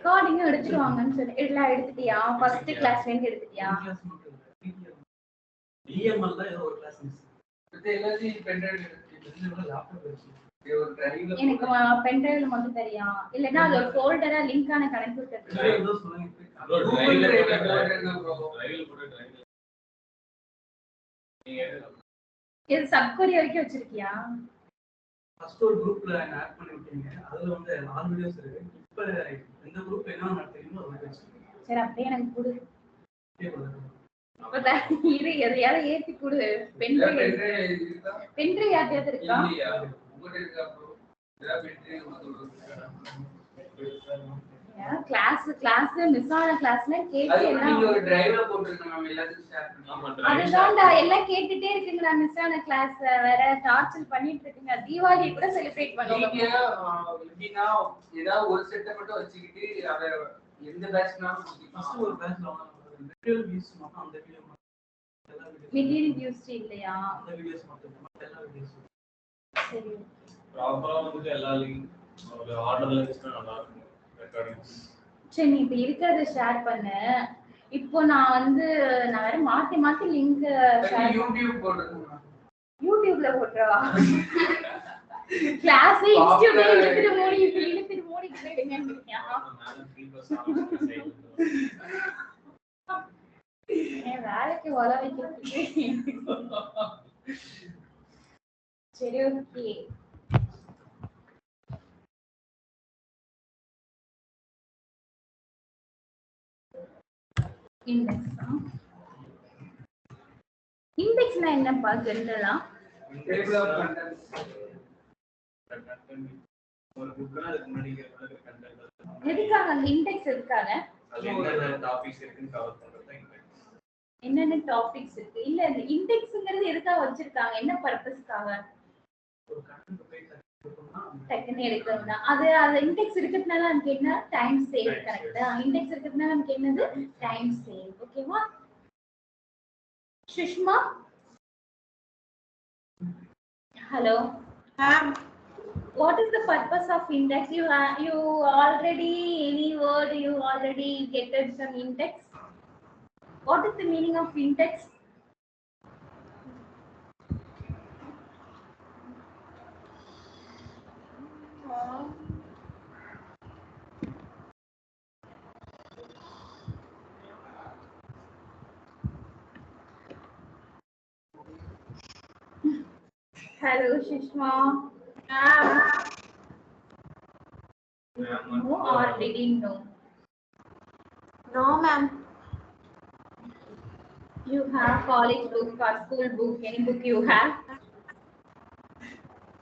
Recording எடுத்துருவாங்கன்னு சொல்லி எல்லாம் எடுத்துட்டியா? ஃபர்ஸ்ட் கிளாஸ்ல இருந்து எடுத்துட்டியா? டிஎம்எல் தான் ஏதோ ஒரு கிளாஸ் மிஸ். இது எல்லாத்தையும் பென் டிரைவ் எடுத்து லேப்டாப் வச்சு ஒரு டிரைவ்ல எனக்கு பென் டிரைவ்ல மட்டும் தெரியும். இல்லனா அது ஒரு ஃபோல்டரா லிங்கான கனெக்ட் பண்ணிட்டு டிரைவ்ல சொல்லுங்க. இது சப்கோரி வரைக்கும் வச்சிருக்கியா? ஃபர்ஸ்ட் ஒரு குரூப்ல ஆட் பண்ணி விட்டீங்க. அதுல வந்து 4 வீடியோஸ் இருக்கு. இப்போ இந்த குரூப் என்ன நடத்துறீங்களோ அதை வச்சிருக்கேன். சரி அப்படியே எனக்கு கொடு. அப்பதான் இரு எதையாவது ஏத்தி கொடு. பென் டிரைவ் யார்கிட்ட இருக்கா? உங்ககிட்ட இருக்கா ப்ரோ? ஏதாவது பென் டிரைவ் கிளாஸ் மிஸ் ஆன கிளாஸ்ல கேட்டு எல்லாம் நீங்க ஒரு டிரைவ்ல போட்டுருங்க மேம் எல்லாத்தையும் ஷேர் பண்ணி. அதுதான்டா எல்லாம் கேட்டுட்டே இருக்குங்க. நான் மிஸ் ஆன கிளாஸ் வேற டார்ச்சர் பண்ணிட்டு இருக்குங்க. தீபாவளி கூட செலிப்ரேட் பண்ணுவீங்க. நீங்க எப்படின்னா ஏதாவது ஒரு செட்டை மட்டும் வச்சுக்கிட்டு அத எந்த பேட்ச்னாலும் ஃபர்ஸ்ட் ஒரு பேட்ச்ல மெட்டீரியல் வியூஸ் மட்டும் அந்த வீடியோ மெட்டீரியல் வியூஸ் இல்லையா? அந்த வீடியோஸ் மட்டும் எல்லா வீடியோஸ் சரி ப்ராப்பரா வந்து எல்லா லிங்க் ஒரு ஆர்டர்ல இருந்துச்சுன்னா நல்லா இருக்கும் ரெக்கார்டிங்ஸ். சரி நீ இப்ப இருக்கிறத ஷேர் பண்ணு. இப்போ நான் வேற மாத்தி லிங்க் ஷேர் யூடியூப் போடுறேன். யூடியூப்ல போட்றவா? கிளாஸ் இன்ஸ்டிடியூட்ல இழுத்துட்டு மூடிட்டு போயிடுங்கன்றியா? வேலைக்கு வள வைக்கிறதுக்கு. சரி ஓகே. இண்டெக்ஸ்னா என்னப்பா ஜெனரலா? Table of contents. ஒரு புக்ல அதுக்கு முன்னாடி இருக்கிற கண்டென்ட் எதுக்காக அந்த இண்டெக்ஸ் எதுக்காக? அது என்னென்ன டாபிக்ஸ் இருக்குன்னு கவர் பண்றது தான் இண்டெக்ஸ். என்னென்ன டாபிக்ஸ் இருக்கு? இல்ல இந்த இண்டெக்ஸ்ங்கிறது எதுக்காக வச்சிருக்காங்க? என்ன பர்பஸ்க்காக? ஒரு கண்டென்ட் போய் டக்குன்னு எடுக்கணும்னா அது இண்டெக்ஸ் இருக்கிறதுனால நமக்கு என்ன டைம் சேவ். கரெக்ட்டா? இண்டெக்ஸ் இருக்கிறதுனால நமக்கு என்னது டைம் சேவ். ஓகேவா? Sushma hello ma'am, what is the purpose of index? You already any word you already get some index. What is the meaning of index? Hello Shishma. No or didn't know? no ma'am. You have college book or school book, any book you have?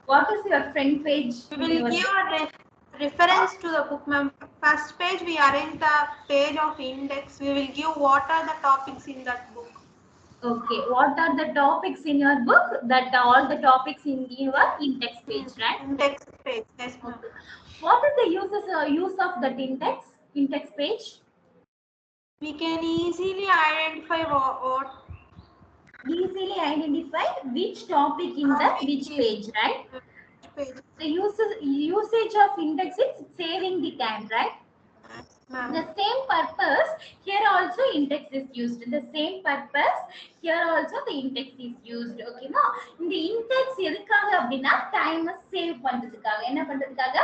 What is your front page? We will give a reference to the book ma'am. First page we arrange the page of index. We will give what are the topics in that book. Okay, what are the topics in your book? That all the topics in your index page, right? Index page, yes ma'am. Okay. What is the use of that index page? We can easily identify what easily identify which topic in the which page, right? page. The usage of index is saving the time, right? The same purpose here also index is used. The same purpose here also the index is used. Okay na? இந்த index எதுக்காக அப்படினா time save பண்றதுக்காக. என்ன பண்றதுக்காக?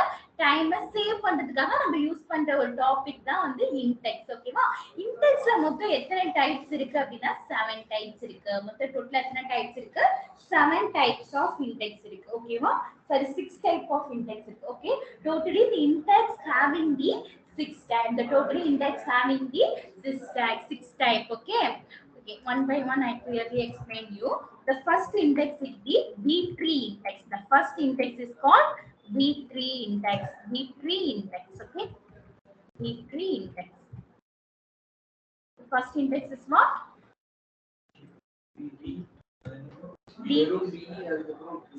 time save பண்றதுக்காக நம்ம use பண்ற ஒரு டாபிக் தான் index. ஓகேவா? indexல மொத்தம் எத்தனை டைப்ஸ் இருக்கு அப்படினா 7 டைப்ஸ் இருக்கு. மொத்தம் டோட்டல் எத்தனை டைப்ஸ் இருக்கு? 7 types of index இருக்கு. ஓகேவா? sorry 6 type of index இருக்கு. Okay, totally the index having the 6 type. The total index having the 6 type. Okay, one by one I clearly explain you. The first index is the B3 index. The first index is called B3 index. B3 index. Okay, B3 index. The first index is what?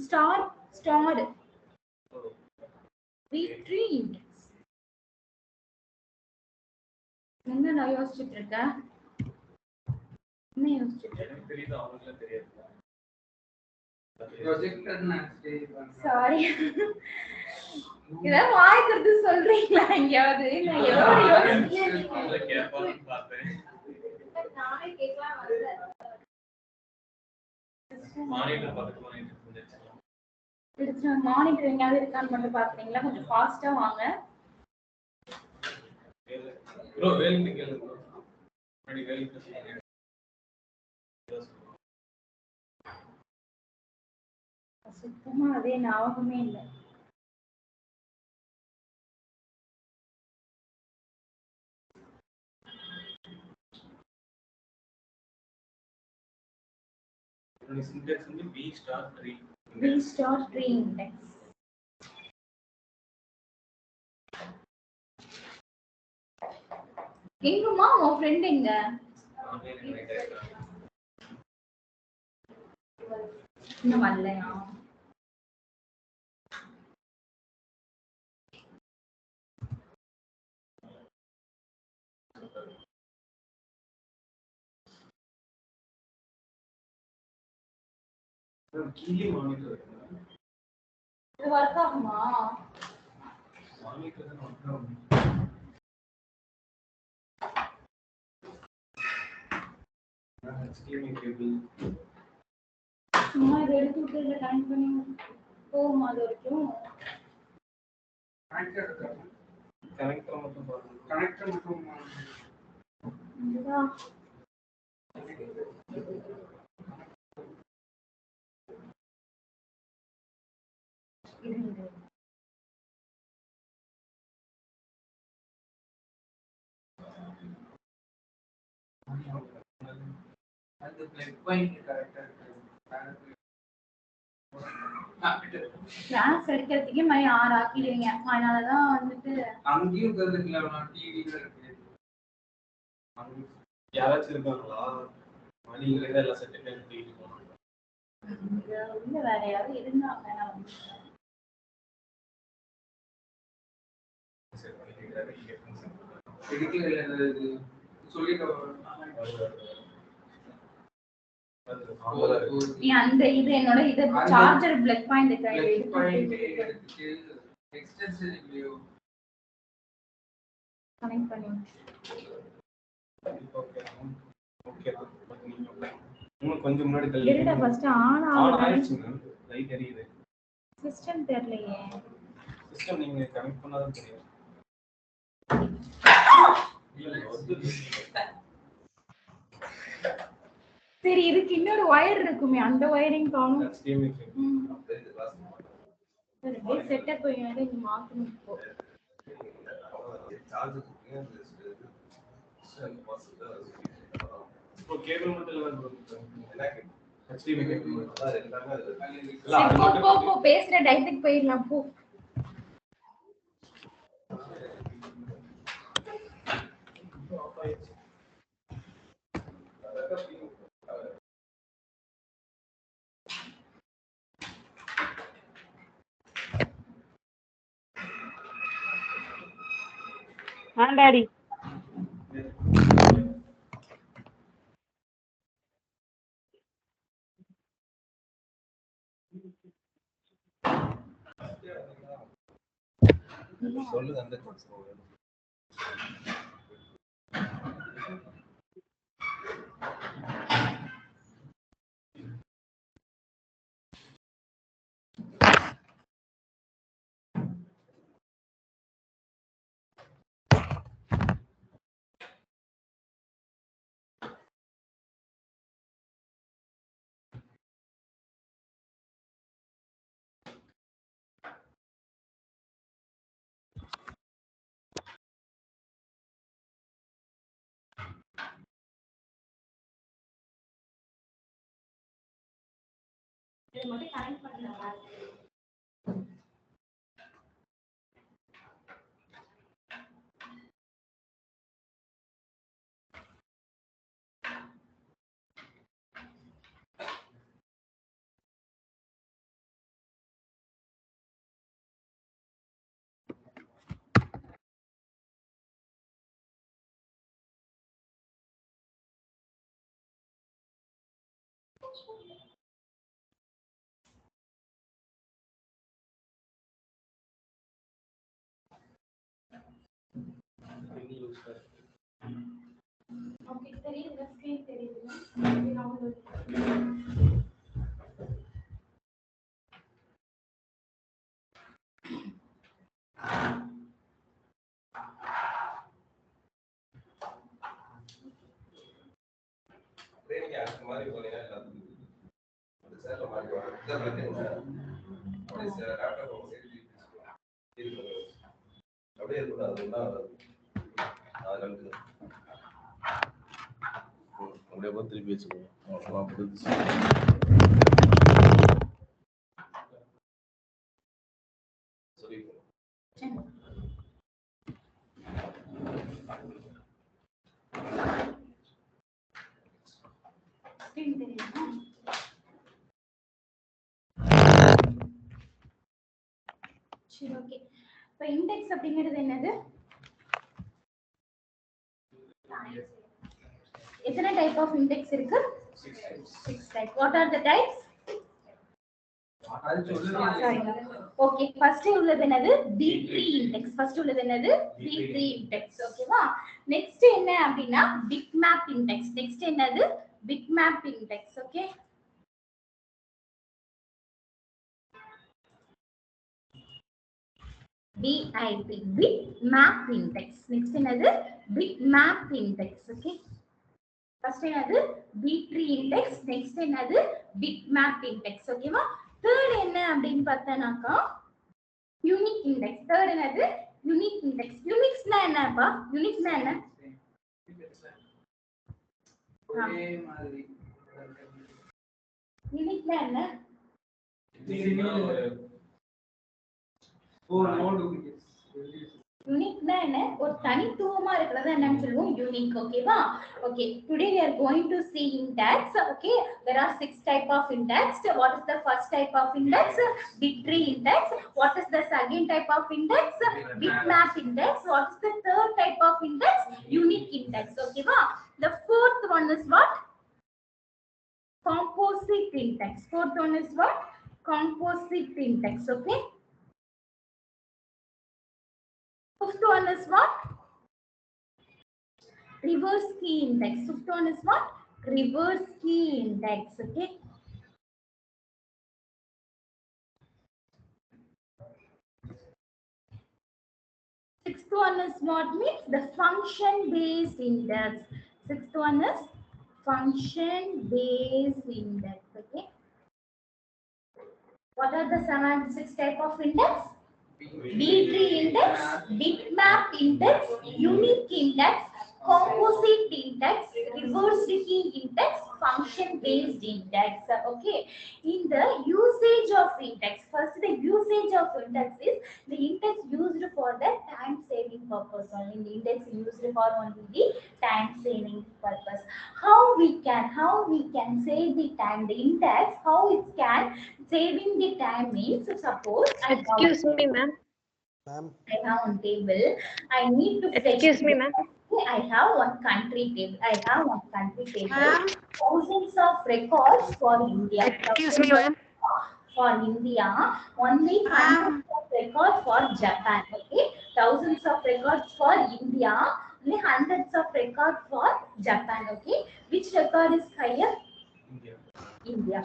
Star. B3 index. என்ன நான் யோசிச்சிட்டு இருக்கேன்? என்ன யோசிச்சிட்டு இருக்கேன்? தெரியுது அவங்களுக்கு தெரியாது. ப்ரொஜெக்டர் நான் சாரி. இத வாய் திறந்து சொல்றீங்களா எங்கயாவது நான் ஏதோ ஒரு அதை கேட்பான்னு பார்த்தேன். நானே கேட்கலாம் வரல. மானிட்டர் பக்கத்துல வாங்கிட்டு இருந்துச்சு. பிடிச்ச மானிட்டர் எங்கயாவது இருக்கான்னு மட்டும் பாக்குறீங்களா? கொஞ்சம் ஃபாஸ்டா வாங்க. ப்ரோ வேலிங்க கேளுங்க ப்ரோ. அப்படி வேலிங்க சொல்லுங்க. சுத்தமா அதே ஞாபகமே இல்லை. சின்டெக்ஸ் வந்து B*3. B*3 index. எங்கம்மா உன் ஃப்ரெண்ட் எங்க? இன்னும் வரலையா? கீழே மானிட்டர் இது ஒர்க் ஆகுமா? மானிட்டர் தான் ஒர்க் ஆகும். HDMI கேபிள் சும்மா இதை எடுத்து விட்டு இதில் கனெக்ட் பண்ணி போகுமா அது வரைக்கும்? கனெக்டர் மட்டும் பாருங்க. கனெக்டர் மட்டும் இதுதான். இருங்க. அந்த பிளக் பாயிண்ட் கரெக்டா இருக்கு. கிளாஸ் எடுக்கிறதுக்கே மணி 6 ஆக்கிடுவீங்க. அதனாலதான் வந்துட்டு அங்கேயும் கருதுக்கல டிவில இருக்கு. யாராச்சும் இருக்காங்களா? மணி கிட்ட எல்லாம் செட் பண்ணி தூக்கிட்டு போனாங்க. இங்க உள்ள வேற யாரும் இருந்தாங்க. நான் வந்து சரி பண்ணிக்கிறாரு. எடுக்கல சொல்லிட்டு நீ அந்த இது என்னோட இது சார்ஜர் பிளக் பாயிண்ட் எடுத்துட்டு எக்ஸ்டென்ஷன் இல்லையோ கனெக்ட் பண்ணி ஓகே இன்னும் கொஞ்சம் முன்னாடி தள்ளி இருடா ஃபர்ஸ்ட் ஆன் ஆயிடுச்சுங்க. லைட் எரியுது. சிஸ்டம் தெரியலையே. சிஸ்டம் நீங்க கனெக்ட் பண்ணாதான் தெரியும். சரி இதுக்கு இன்னொரு ஒயர் இருக்குமே, அந்த ஒயரிங் காணும். HDMI கேபிள் சரி செட்டப் போயினாலே நீ மாத்தணும் இப்போ. இப்போ கேபிள் மட்டும் இல்ல ப்ரோ. HDMI கேபிள் மட்டும் எல்லாமே சரி போ பேசுற டைரக்ட் போயிடலாம் போ. டாடி சொல்லுங்க அந்த இத மட்டும் கனெக்ட் பண்ணலாம். ஓகே தெரியுது ஸ்கிரீன் தெரியுது ட்ரெயினிங் ஆக்ட் மாதிரி போறீங்க எல்லாத்துக்கும் அந்த சேர்ல மாதிரி வரும் சார் அப்படியே சார் லேப்டாப் சேர்த்து அப்படியே இருக்கக்கூடாது அதுதான் அப்படியே போய் திருப்பி வச்சுக்கோங்க சொல்லி ஸ்கிரீன் தெரியுதா சரி ஓகே இப்போ இண்டெக்ஸ் அப்படிங்கிறது என்னது எத்தனை டைப் ஆஃப் இண்டெக்ஸ் இருக்கு 6 type what are the types okay first உள்ளது என்னது B3 இண்டெக்ஸ் ஃபர்ஸ்ட் உள்ளது என்னது B3 இண்டெக்ஸ் ஓகேவா நெக்ஸ்ட் என்ன அப்படினா பிட்மேப் இண்டெக்ஸ் நெக்ஸ்ட் என்னது bitmap index okay BIP bitmap index next என்னது bitmap index okay first என்னது B3 index next என்னது bitmap index ஓகேவா third என்ன அப்படினு பார்த்தானாக்கா unique index third என்னது unique index uniqueனா என்னப்பா uniqueனா என்ன ஒரே மாதிரி uniqueனா என்ன யூனிக்னா என்ன ஒரு தனித்துவமா இருக்குறது என்னன்னு சொல்லுவோம் யூனிக் ஓகேவா okay today we are going to see index okay there are 6 type of index what is the first type of index B3 index what is the second type of index bitmap index what is the third type of index unique index okay the fourth one is what composite index fourth one is what composite index okay fifth one is what reverse key index fifth one is what reverse key index okay sixth one is what means the function based index sixth one is function based index okay what are the 6 type of index B3 index, bitmap index, unique index, composite index, reverse key index, function based index. Okay. In the usage of index, first the usage of index is the index used for the time saving purpose only. The index used for only the time saving purpose. How we can save the time? The index, how it can saving the time means suppose Excuse me, ma'am. I have one table. I need to fetch. Excuse me, ma'am. I have one country table. I have one country table. Ma'am. Thousands of records for India. Excuse me, ma'am. For India, only hundreds of records for Japan. Okay, thousands of records for India, only hundreds of records for Japan. Okay, which record is higher? India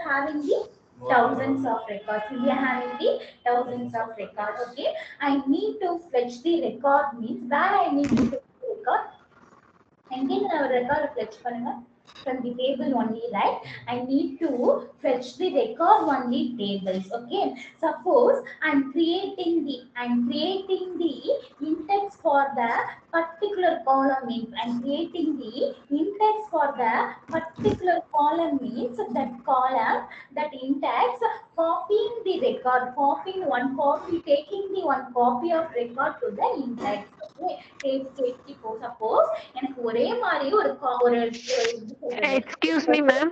having the thousands of records. India having the thousands of records. Okay, I need to fetch the record means where I need to fetch the record. Again, our record fetch from the table only, right? I need to fetch the record only tables. Okay, suppose I'm creating the index for the particular column means I'm creating the index for the particular column means that column that index copying the record, taking the one copy of record to the index. Okay, suppose எனக்கு ஒரே மாதிரி ஒரு Excuse me, ma'am.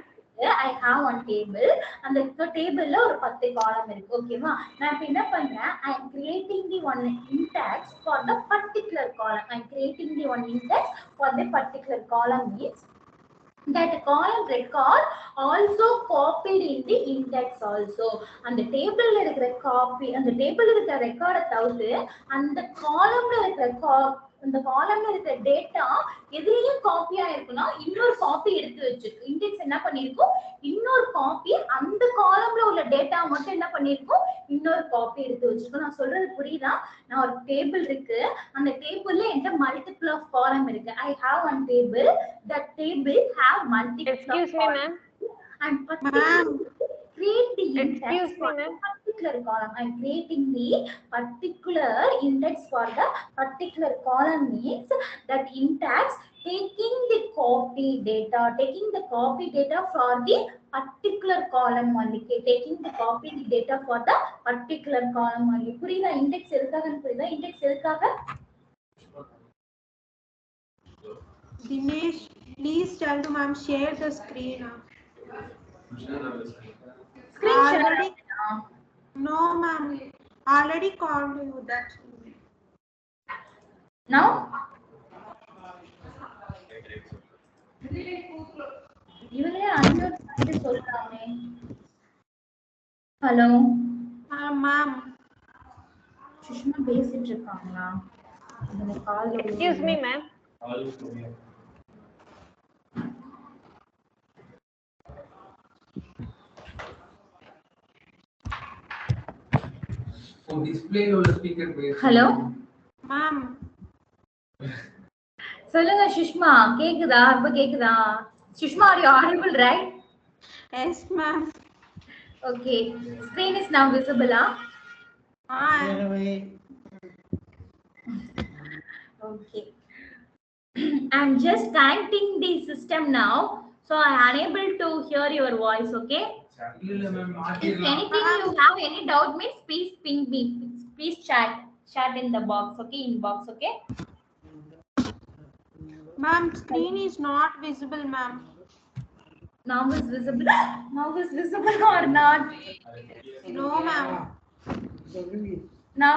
I have one table and the table la ஒரு 10 column இருக்கு ஓகேவா நான் இப்ப என்ன பண்றேன் I am creating the one index for the particular column I am creating the one index for the particular column means that column record also copied in the index also and the table இருக்கிற copy and the table இருக்கிற record தவிர்த்து அந்த column இருக்கிற இந்த காலம்ல இருக்கிற data எதுலயும் காப்பியா இருக்குன்னா இன்னொரு காப்பி எடுத்து வச்சிருக்கு. இண்டெக்ஸ் என்ன பண்ணிருக்கும், இன்னொரு காப்பி அந்த காலம்ல உள்ள டேட்டா மட்டும் என்ன பண்ணிருக்கும், இன்னொரு காப்பி எடுத்து வச்சிருக்கோம். நான் சொல்றது புரியுதா? நான் ஒரு டேபிள் இருக்கு, அந்த டேபிள்ல என்கிட்ட மல்டிபிள் ஆஃப் காலம் இருக்கு. I have one table, that table have multiple Excuse of me, column. ma'am. I'm particularly create the index Excuse for me, the ma'am. particular column. I'm creating the particular index for the particular column means that index taking the copy data for the particular column only. Taking the copy data for the particular column only. புரியுதா? index எதுக்காகன்னு புரியுதா? index எதுக்காக? Dinesh, please tell to ma'am share the screen. Screen share Already, ஆகுதா? no ma'am, already called you that. Now இவங்களே unmute பண்ணிட்டு சொல்றாமே. Hello Ma'am, Sushma பேசிட்டு இருக்காங்களா? இந்த கால் Excuse me, ma'am. டிஸ்ப்ளே உள்ள ஸ்பீக்கர் பேசு. ஹலோ ma'am, சொல்லுங்க சுஷ்மா, கேக்குதா? இப்ப கேக்குதா? Sushma, are you audible, right? yes ma'am. Okay, screen is now visible. Okay. I'm just connecting the system now, so I am unable to hear your voice. Okay. இல்ல ma'am If மாத்திரலாம். anything you have any doubt means please ping me. Please chat in the box. Okay, in box. Okay. Ma'am, screen is not visible, ma'am. Now is visible. Now is visible or not? No, ma'am. Now,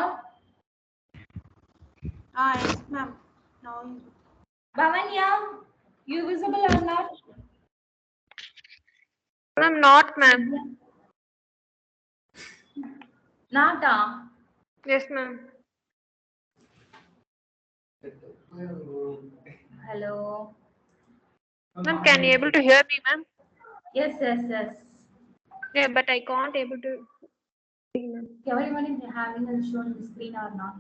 Yes, ma'am. Now is Bhavanya, you visible or not? Ma'am, not ma'am. Not. Yes, ma'am. Hello. Ma'am, can you able to hear me, ma'am? Yes. Yeah, but I can't able to see, ma'am. Everyone is having a show on the screen or not?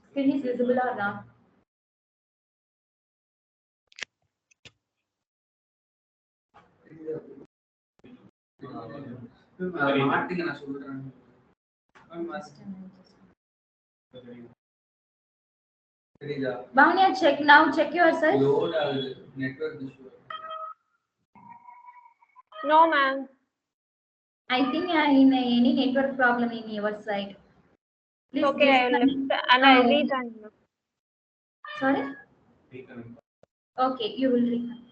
Screen is visible or not? மாட்டுங்க நான் சொல்றேன். தெரியுதா? Bhavanya, check yourself. Load ஆகுது network issue. No, ma'am. I think in any network problem in your side. Please Okay, I disconnect. left and I rejoined, ma'am. Sorry? Okay, you will reconnect.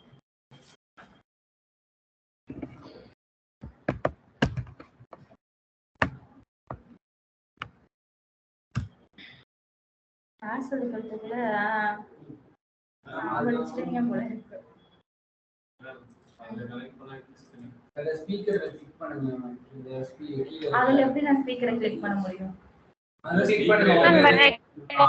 சொல்லிக்கிறதுக்குள்ள படிச்சிட்டீங்க போல இருக்கு. அத speaker click பண்ணுங்க ma'am. இந்த speaker அதுல எப்படி நான் ஸ்பீக்கரை click பண்ண முடியும்? அத கிளிக் பண்ணுங்க. Ma'am, but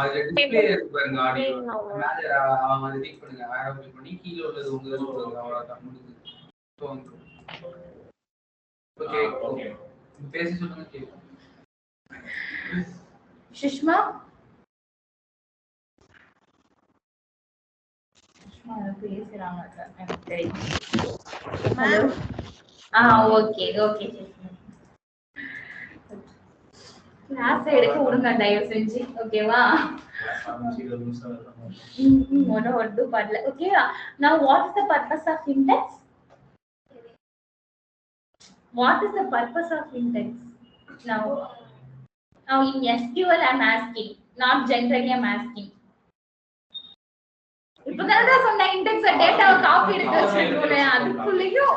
அது டிஸ்ப்ளே இருக்கு பாருங்க ஆடியோ. No. மேல அவங்க அதை கிளிக் பண்ணுங்க. ஆரோ கிளிக் பண்ணி கீழ உள்ளது உங்களுக்கு சொல்லுங்க. அவ்வளவுதான் முடிஞ்சது. Okay okay. பேசி சொல்லுங்க கேக்கும். சுஷ்மா பேசுறாங்க சார். எனக்கு தெரியும். ஹலோ. ஓகே கிளாஸ் எடுக்க விடுங்க தயவு செஞ்சு. ஓகேவா? ஒன்றும் பண்ணல. ஓகேவா? Now what is the purpose of index? What is the purpose of index? Now in SQL I'm asking, not generally I'm asking. இப்பதான் சொன்ன இண்டெக்ஸ் டேட்டாவை காப்பி எடுத்து வச்சிருக்கோம். அதுக்குள்ளேயும்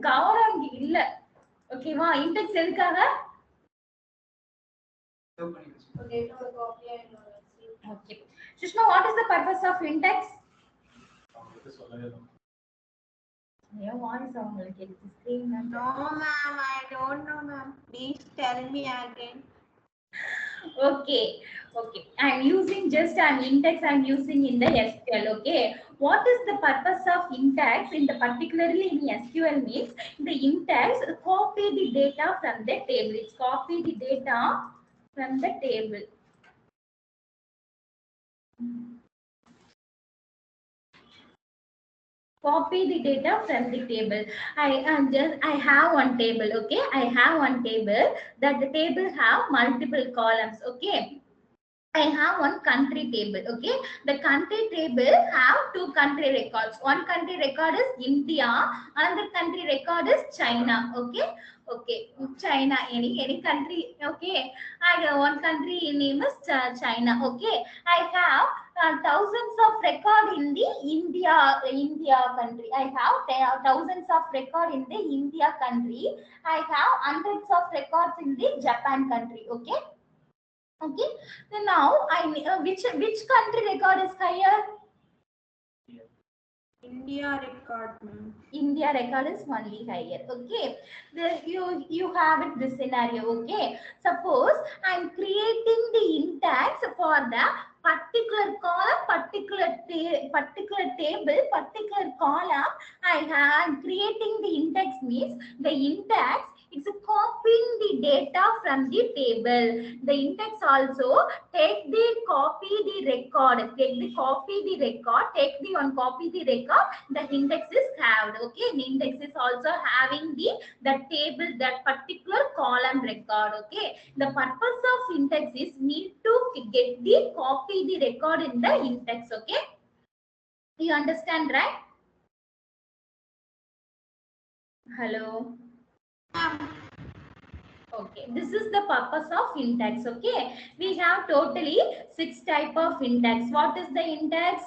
கவனம் இங்க இல்ல. ஓகேவா? இண்டெக்ஸ் எதுக்காக? Okay. Sushma, what is the purpose of index? Yeah, what is அவங்களுக்கு screen? no, ma'am. I don't know, ma'am. Please tell me again. Okay, okay. I'm using index I'm using in the SQL. Okay. What is the purpose of index in the particularly in SQL means the index copy the data from the table. It's copy the data from the table. Copy the data from the table. I have one table. Okay, I have one table that the table have multiple columns. Okay. I have one country table. Okay, the country table have two country records. One country record is India, another country record is China. Okay, okay, China, any country. Okay, I got one country name is China. Okay, I have thousands of record in the India country. I have thousands of record in the India country. I have hundreds of records in the Japan country. Okay. Okay. So now which country record is higher? India record, ma'am. India record is only higher. Okay. You have it this scenario. Okay. Suppose I am creating the index for the particular column, particular table, particular column. I am creating the index means the index is copying the data from the table. The index also take the copy the record. Take the copy the record. Take the one copy the record. The index is haved. Okay, the index is also having the table, that particular column record. Okay, the purpose of index is need to get the copy the record in the index. Okay, you understand, right? Hello. Okay, this is the purpose of index. Okay, we have totally 6 type of index. What is the index?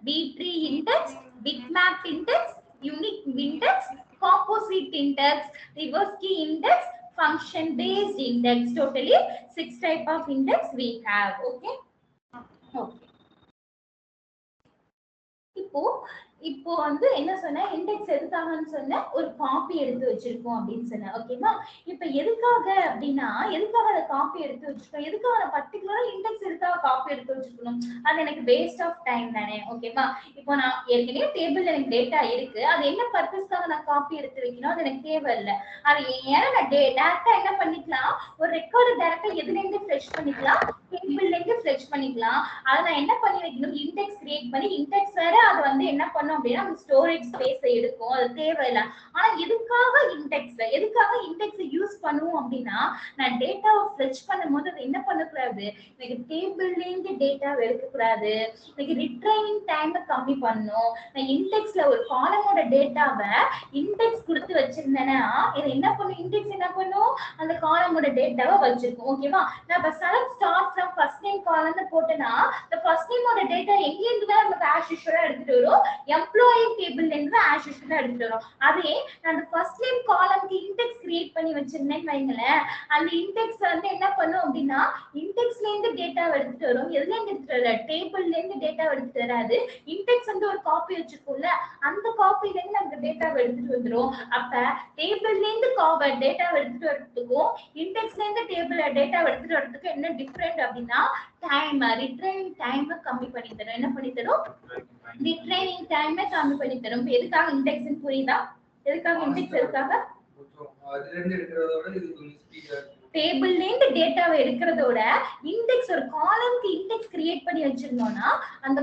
B-tree index, bitmap index, unique index, composite index, reverse key index, function based index. Totally 6 type of index we have. Okay. Okay. இப்போ வந்து என்ன சொன்ன index எதுக்காகன்னு சொன்ன ஒரு copy எடுத்து வச்சிருக்கோம் அப்படின்னு சொன்ன. ஓகேவா? இப்போ எதுக்காக அப்படின்னா எதுக்காக அதை காப்பி எடுத்து வச்சிருக்கோம், எதுக்காக பர்டிகுலரா இண்டெக்ஸ் எதுக்காக காப்பி எடுத்து வச்சிருக்கணும், அது எனக்கு வேஸ்ட் ஆஃப் டைம் தானே. ஓகேவா? இப்போ நான் ஏற்கனவே டேபிள்ல எனக்கு டேட்டா இருக்கு, அது என்ன பர்பஸ்க்காக நான் காப்பி எடுத்து வைக்கணும் அது எனக்கு தேவையில்லை. அது ஏன்னா நான் டேரக்டா என்ன பண்ணிக்கலாம், ஒரு ரெக்கார்டு டேரக்டா எதுல இருந்து ஃப்ரெஷ் பண்ணிக்கலாம், டேபிள்ல இருந்து ஃப்ரெஷ் பண்ணிக்கலாம். அதை நான் என்ன பண்ணி வைக்கணும், இண்டெக்ஸ் கிரியேட் பண்ணி இண்டெக்ஸ் வேற அது வந்து என்ன பண்ணும் அப்படின்னா ஸ்டோரேஜ் ஸ்பேஸ் எடுக்கும், அது தேவையில்லை. ஆனா எதுக்காக இண்டெக்ஸ் யூஸ் பண்ணுவோம் அப்படின்னா நான் டேட்டாவை ஃப்ரெஷ் பண்ணும்போது அது என்ன பண்ணக்கூடாது, எனக்கு டேபிள்ல இருந்து டேட்டாவை எடுக்கக்கூடாது, எனக்கு ரிட்ரைனிங் டைம் கம்மி பண்ணும். நான் இண்டெக்ஸ்ல ஒரு காலமோட டேட்டாவை இண்டெக்ஸ் கொடுத்து வச்சிருந்தேன்னா இது என்ன பண்ணும், இண்டெக்ஸ் என்ன பண்ணும் அந்த காலமோட டேட்டாவை வச்சிருக்கும். ஓகேவா? நான் இப்ப select start from first name காலம்னு போட்டேன்னா இந்த ஃபர்ஸ்ட் நேமோட டேட்டா எங்க இருந்து தான் நமக்கு ஆஸ் யூசுவலா எடுத்துட்டு வரும், எம்ப்ளாயி டேபிள்ல இருந்து ஆஸ் யூசுவலா எடுத்துட்டு வரும். அதே நான் அந்த ஃபர்ஸ்ட் நேம் காலம்க்கு இண்டெக்ஸ் கிரியேட் பண்ணி வச்சிருந்தேன்னு வைங்களேன், அந்த இண்டெக்ஸ் வந்து என்ன பண்ணும் அப்படின்னா இண்டெக்ஸ்ல இருந்து டேட்டாவை எடுத்துட்டு வரும். எதுல இருந்து எடுத்துட்டு வர, டேபிள்ல இருந்து டேட்டாவை எடுத்துட்டு வராது. இண்டெக்ஸ் வந்து ஒரு காப்பி வச்சிருக்கோம்ல, அந்த காப்பில இருந்து நமக்கு டேட்டாவை எடுத்துட்டு வந்துரும். அப்ப டேபிள்ல இருந்து டேட்டாவை எடுத்துட்டு வரதுக்கும் இண்டெக்ஸ்ல இருந்து டேட்டாவை எடுத்துட்டு வரதுக்கும் என்ன டிஃபரெண்ட் அப்படின்னா டைம், ரிட்ரைனிங் டைம் கம்மி பண்ணி தரும். என்ன பண்ணி தரும், ரிட்ரைனிங் டைம் கம்மி பண்ணி தரும். எதுக்காக இண்டெக்ஸ் புரியுதா, எதுக்காக இண்டெக்ஸ் எதுக்காக அதுல இருந்து எடுக்கிறதோட இது கொஞ்சம் ஸ்பீடா டேபிள்ல இருந்து டேட்டாவை எடுக்கிறதோட இண்டெக்ஸ் ஒரு காலம்க்கு இண்டெக்ஸ் கிரியேட் பண்ணி வச்சிருந்தோம்னா அந்த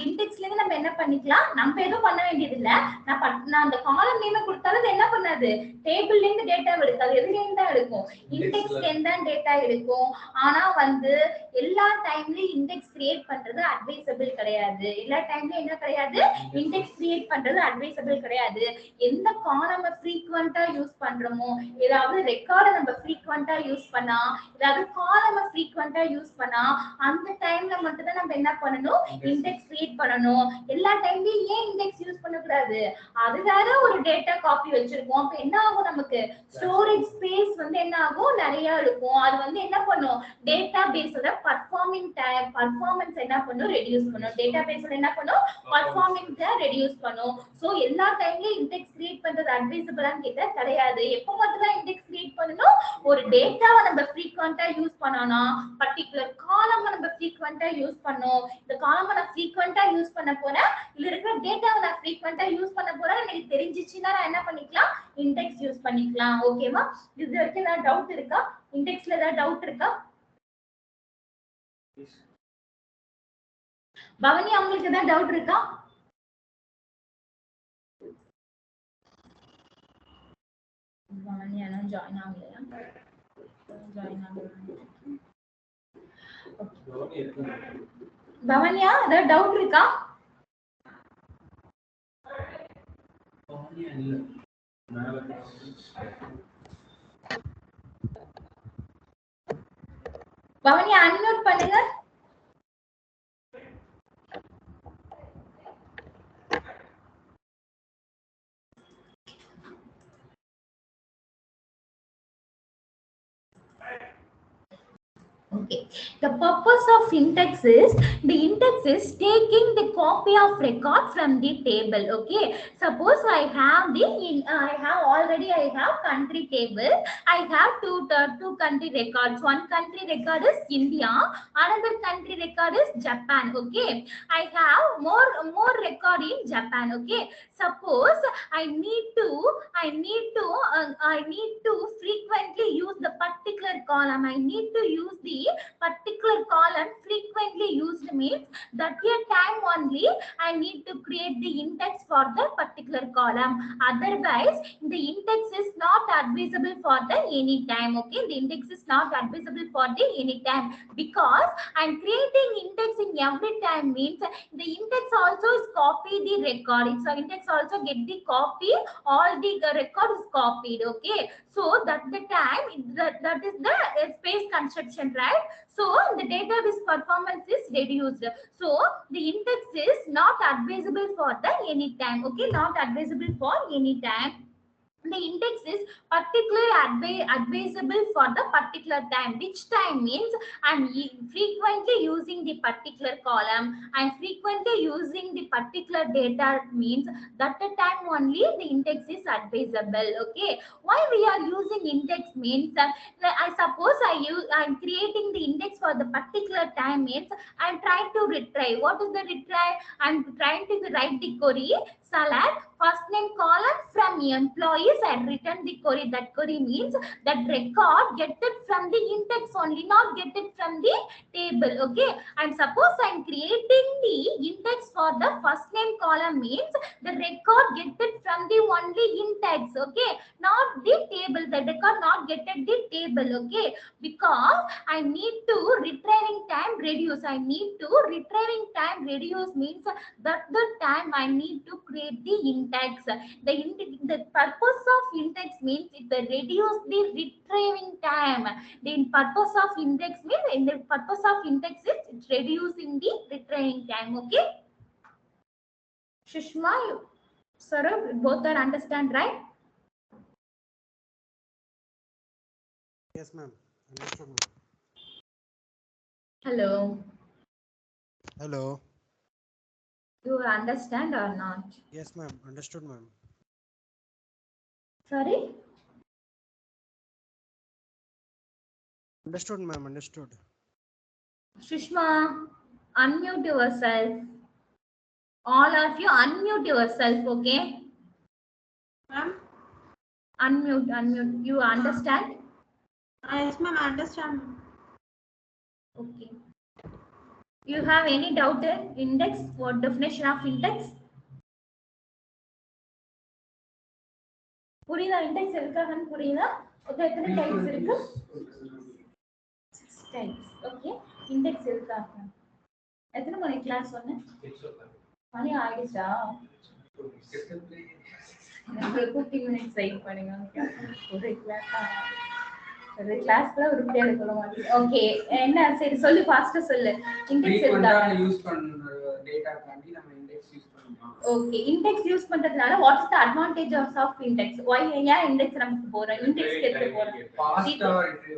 இண்டெக்ஸ்ல இருந்து நம்ம என்ன பண்ணிக்கலாம், நம்ம எதுவும் பண்ண வேண்டியது இல்ல. நான் அந்த காலம் நேம் கொடுத்தாலும் என்ன பண்ணாது, டேபிள்ல இருந்து டேட்டாவை எடுக்காது. எதுல இருந்து தான் எடுக்கும், இண்டெக்ஸ்ல இருந்து தான் டேட்டா எடுக்கும். ஆனா வந்து எல்லா டைம்லயும் இண்டெக்ஸ் கிரியேட் பண்றது அட்வைசபிள் கிடையாது. எல்லா டைம்லயும் என்ன கிடையாது, இண்டெக்ஸ் கிரியேட் பண்றது அட்வைசபிள் கிடையாது. எந்த காலம் ஃப்ரீக்வெண்டா யூஸ் பண்றோமோ, ஏதாவது ரெக்கார்டை நம்ம ஃப்ரீக்வெண்டா யூஸ் பண்ணா, ஏதாவது காலம ஃப்ரீக்வெண்டா யூஸ் பண்ணா அந்த டைம்ல மட்டும் தான் நம்ம என்ன பண்ணணும், இண்டெக்ஸ் கிரியேட் பண்ணணும். எல்லா டைம்லயும் ஏன் இண்டெக்ஸ் யூஸ் பண்ண கூடாது, அது வேற ஒரு டேட்டா காப்பி வச்சிருக்கோம். அப்ப என்ன ஆகும், நமக்கு ஸ்டோரேஜ் ஸ்பேஸ் வந்து என்ன ஆகும், நிறைய இருக்கும். அது வந்து என்ன பண்ணும், டேட்டா பேஸோட பர்ஃபார்மன்ஸ் என்ன பண்ணும், ரெடியூஸ் பண்ணும். டேட்டா பேஸோட என்ன பண்ணும், பர்ஃபார்மன்ஸை ரெடியூஸ் பண்ணும். சோ எல்லா டைம்லயும் இண்டெக்ஸ் கிரியேட் பண்றது அட்வைசபிளான்னு கேட்டா கிடையாது. எப்ப மட்டும் தான் இண்டெக்ஸ் கிரியேட் பண்ணணும், ஒரு டேட்டா டேட்டாவை நம்ம ஃப்ரீக்வெண்டா யூஸ் பண்ணோம்னா பர்டிகுலர் காலம் நம்ம ஃப்ரீக்வெண்டா யூஸ் பண்ணோம். இந்த காலம் நான் ஃப்ரீக்வெண்டா யூஸ் பண்ண போறேன், இதுல இருக்கிற டேட்டாவை நான் ஃப்ரீக்வெண்டா யூஸ் பண்ண போறேன், எனக்கு தெரிஞ்சிச்சுன்னா நான் என்ன பண்ணிக்கலாம், இண்டெக்ஸ் யூஸ் பண்ணிக்கலாம். ஓகேவா? இது வரைக்கும் ஏதாவது டவுட் இருக்கா? இண்டெக்ஸ்ல ஏதாவது டவுட் இருக்கா? பவனி உங்களுக்கு ஏதாவது டவுட் இருக்கா? பவனி ஆனா ஜாயின் ஆகலையா? ஜாயின் ஆகல. பவனியா ஏதாவது டவுட் இருக்கா? பவனியா அன்மியூட் பண்ணுங்க. Okay. The purpose of index is, the index is taking the copy of record from the table. Okay. Suppose I have country table. I have two country records. One country record is India. Another country record is Japan. Okay. I have more record in Japan. Okay. Suppose I need to frequently use the particular column. I need to use the particular column frequently used means that here time only I need to create the index for the particular column. Otherwise the index is not advisable for the any time. Okay, the index is not advisable for the any time because I'm creating index in every time means the index also is copy the record. So index also get the copy, all the record is copied. Okay, so that the time that is the space consumption, right? So the database performance is reduced. So the index is not advisable for the any time. Okay, not advisable for any time. The index is particularly advisable for the particular time. Which time means I'm frequently using the particular column, I'm frequently using the particular data means that the time only the index is advisable. Okay, why we are using index means I suppose I'm creating the index for the particular time means I'm trying to retrieve. What is the retrieve? I'm trying to write the query, select first name column from employees and return the query. That query means that record get it from the index only, not get it from the table. Okay, and suppose I'm creating the index for the first name column means the record get it from the only index. Okay, not the table. The record not get at the table. Okay, because I need to retrieving time reduce. I need to retrieving time reduce means that the time I need to create the index. The purpose of index means it reduce the retrieving time. The purpose of index means the purpose of index is it's reducing the retrieving time. Okay, Shushma, Saurav, both are understand, right? Yes, ma'am. Understood, ma'am. Hello. Hello. You understand or not? Yes, ma'am. Understood, ma'am. Sorry? Understood, ma'am. Understood. Shushma, unmute yourself. All of you unmute yourself, okay? Ma'am? Unmute. You understand? Yes, ma'am, I understand. Okay. You have any doubt in index? What definition of index? புரியுதா? Index எதுக்காகன்னு புரியுதா? Okay, எத்தனை types இருக்கு? 6 types. Okay, index எதுக்காக? எத்தனை மணி class சொன்னேன்? மணி ஆயிடுச்சா? எனக்கு 15 minutes வெயிட் பண்ணுங்க. ஒரு கிளாஸ்ல ஒரு பேர் சொல்ல மாட்டீங்க. ஓகே, என்ன சரி சொல்லு, ஃபாஸ்டா சொல்லு. இண்டெக்ஸ் எதுக்காக யூஸ் பண்ற டேட்டா காண்டி நம்ம இண்டெக்ஸ் யூஸ் பண்ணலாம். ஓகே, இண்டெக்ஸ் யூஸ் பண்றதுனால what is the advantage of index? why ஏன் இண்டெக்ஸ் நமக்கு போறோம்? இண்டெக்ஸ் எடுத்து போறோம்.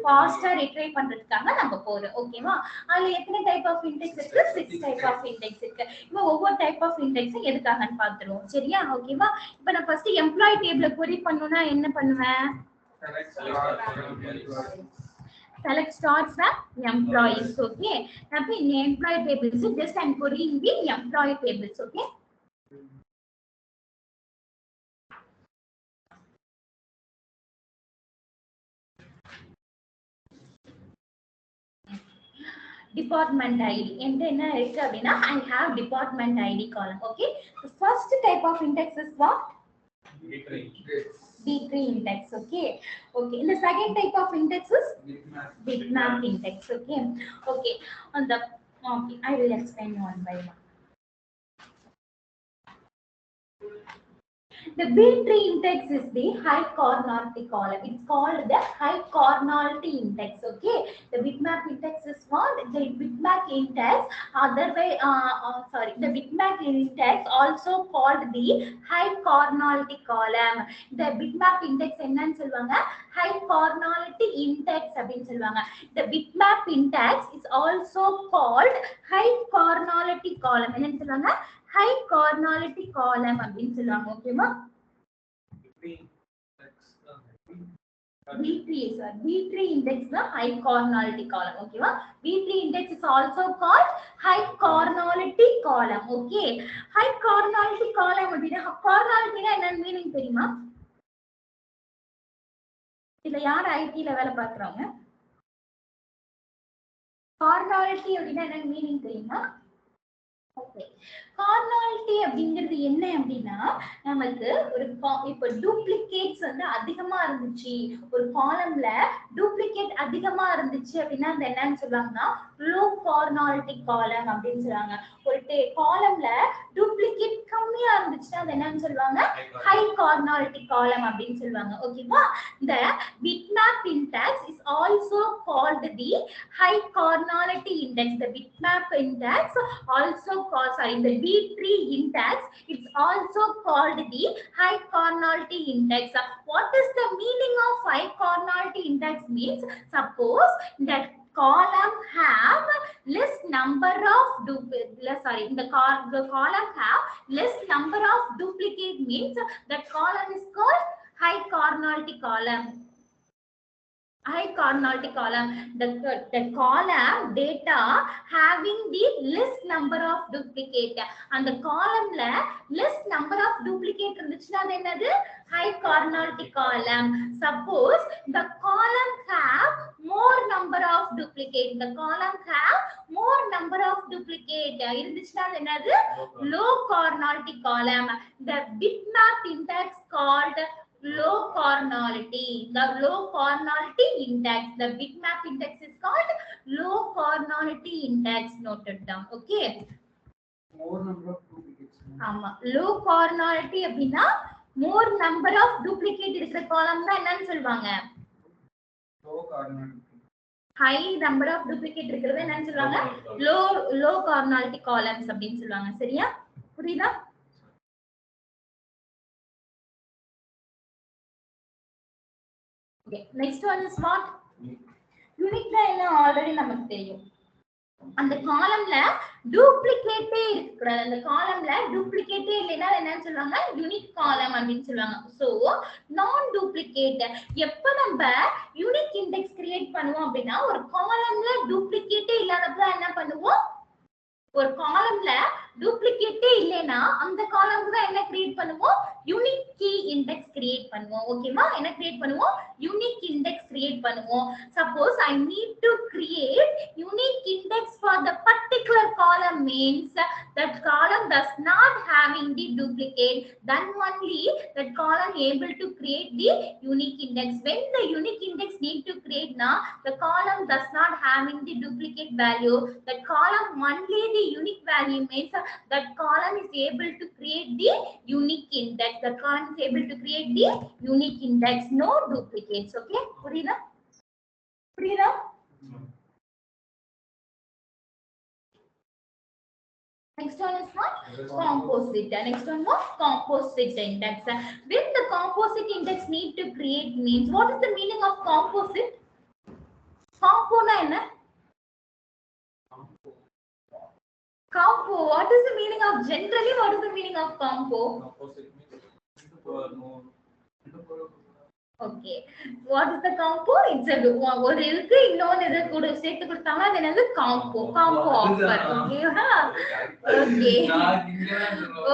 ஃபாஸ்டா ரிட்ரைவ் பண்றதுக்காக நம்ம போறோம். ஓகேவா? அதுல எத்தனை டைப் ஆஃப் இண்டெக்ஸ் இருக்கு? 6 டைப் ஆஃப் இண்டெக்ஸ் இருக்கு. இப்போ ஒவ்வொரு டைப் ஆஃப் இண்டெக்ஸ் எதுக்காகன்னு பாத்துறோம். சரியா? ஓகேவா? இப்போ நான் ஃபர்ஸ்ட் எம்ப்ளாயி டேபிள query பண்ணனும்னா என்ன பண்ணுவேன்? Select starts the employees. Okay. Now in the employee tables, just I'm querying the employee tables. Okay. Department ID. I have department ID column. Okay. The first type of index is what? D3 index. Okay. Okay. And the second type of index is bitmap index. Okay. Okay. On the okay, I will explain one by one. The B3 index is the high cardinality column. It's called the high cardinality index. Okay. The bitmap index is what? The bitmap index. The bitmap index also called the high cardinality column. The bitmap index என்னன்னு சொல்வாங்க? High cardinality index அப்படினு சொல்வாங்க. The bitmap index is also called high cardinality column. என்னன்னு சொல்வாங்க? High cardinality column அப்படின்னு சொல்லுவாங்க. ஓகேவா? B3 index the high cardinality column. ஓகேவா? B3 index is also called high cardinality column. Okay. High cardinality column அப்படினா cardinality என்ன meaning தெரியுமா? இதுல யார் ஐடில வேலை பார்க்கறவங்க? cardinality அப்படினா என்ன மீனிங் தெரியுமா? Okay. Cardinality அப்படிங்கிறது என்ன அப்படின்னா நமக்கு ஒரு இப்ப டூப்ளிகேட்ஸ் வந்து அதிகமா இருந்துச்சு, ஒரு காலம்ல டூப்ளிகேட் அதிகமா இருந்துச்சு அப்படின்னா அது என்னன்னு சொல்லுவாங்கன்னா லோ கார்னாலிட்டி காலம் அப்படின்னு சொல்லுவாங்க. ஒரு காலம்ல டூப்ளிகேட் கம்மியா இருந்துச்சுன்னா அது என்னன்னு சொல்லுவாங்க ஹை கார்னாலிட்டி காலம் அப்படின்னு சொல்லுவாங்க. ஓகேவா? The bitmap index is also called the high cardinality index. The bitmap index also the B3 index, it's also called the high cardinality index. What is the meaning of high cardinality index means? Suppose that column have less number of the column have less number of duplicate means that column is called high cardinality column. High cardinality column, the column data having the less number of duplicate, and the column la less number of duplicate irundhuchna adu enadhu high cardinality column. Suppose the column have more number of duplicate, the column have more number of duplicate irundhuchna adu enadhu low cardinality column. The bitmap index called low cardinality. The low cardinality index. The bitmap index is called low cardinality index. Noted down. Okay. More number of duplicates. Low cardinality அப்படினா more number of duplicate இருக்கிற காலம் தான் என்னன்னு சொல்வாங்க? Low cardinality. High number of duplicate இருக்கிறது என்னன்னு சொல்வாங்க? Low cardinality columns அப்படின்னு சொல்வாங்க. சரியா? புரியுதா? Okay, next one is what? Unique எல்லாம் ஆல்ரெடி நமக்கு தெரியும். அந்த காலம்ல டூப்ளிகேட்டே இருக்கக்கூடாது. அந்த காலம்ல டூப்ளிகேட்டே இல்லைன்னா என்னன்னு சொல்லுவாங்க யூனிக் காலம் அப்படின்னு சொல்லுவாங்க. சோ நான் டூப்ளிகேட் எப்ப நம்ம யூனிக் இண்டெக்ஸ் கிரியேட் பண்ணுவோம் அப்படின்னா ஒரு காலம்ல டூப்ளிகேட்டே இல்லாதப்ப என்ன பண்ணுவோம், ஒரு காலம்ல டூப்ளிகேட்டே இல்லைன்னா அந்த காலம்க்கு தான் என்ன கிரியேட் பண்ணுவோம் யூனிக் கீ இண்டெக்ஸ் கிரியேட் பண்ணுவோம். ஓகேவா? என்ன கிரியேட் பண்ணுவோம் யூனிக் இண்டெக்ஸ் கிரியேட் பண்ணுவோம். Suppose I need to create unique index for the particular column means that column does not having the duplicate, then only that column able to create the unique index. When the unique index need to create now, the column does not having the duplicate value, that column only the unique value means that column is able to create the unique index. The column is able to create the unique index, no duplicates. Okay, புரியுதா? புரியுதா? Next one is what? Composite. Next one was composite index. When the composite index need to create means, what is the meaning of composite? Compo na enna? Compo. What is the meaning of generally? What is the meaning of compo? Okay. What is the compo? It's a ஒரு இருக்கு இன்னொன்னு இது கூட சேர்த்து கொடுத்தாங்க அது என்னது compo offer. Okay. Okay.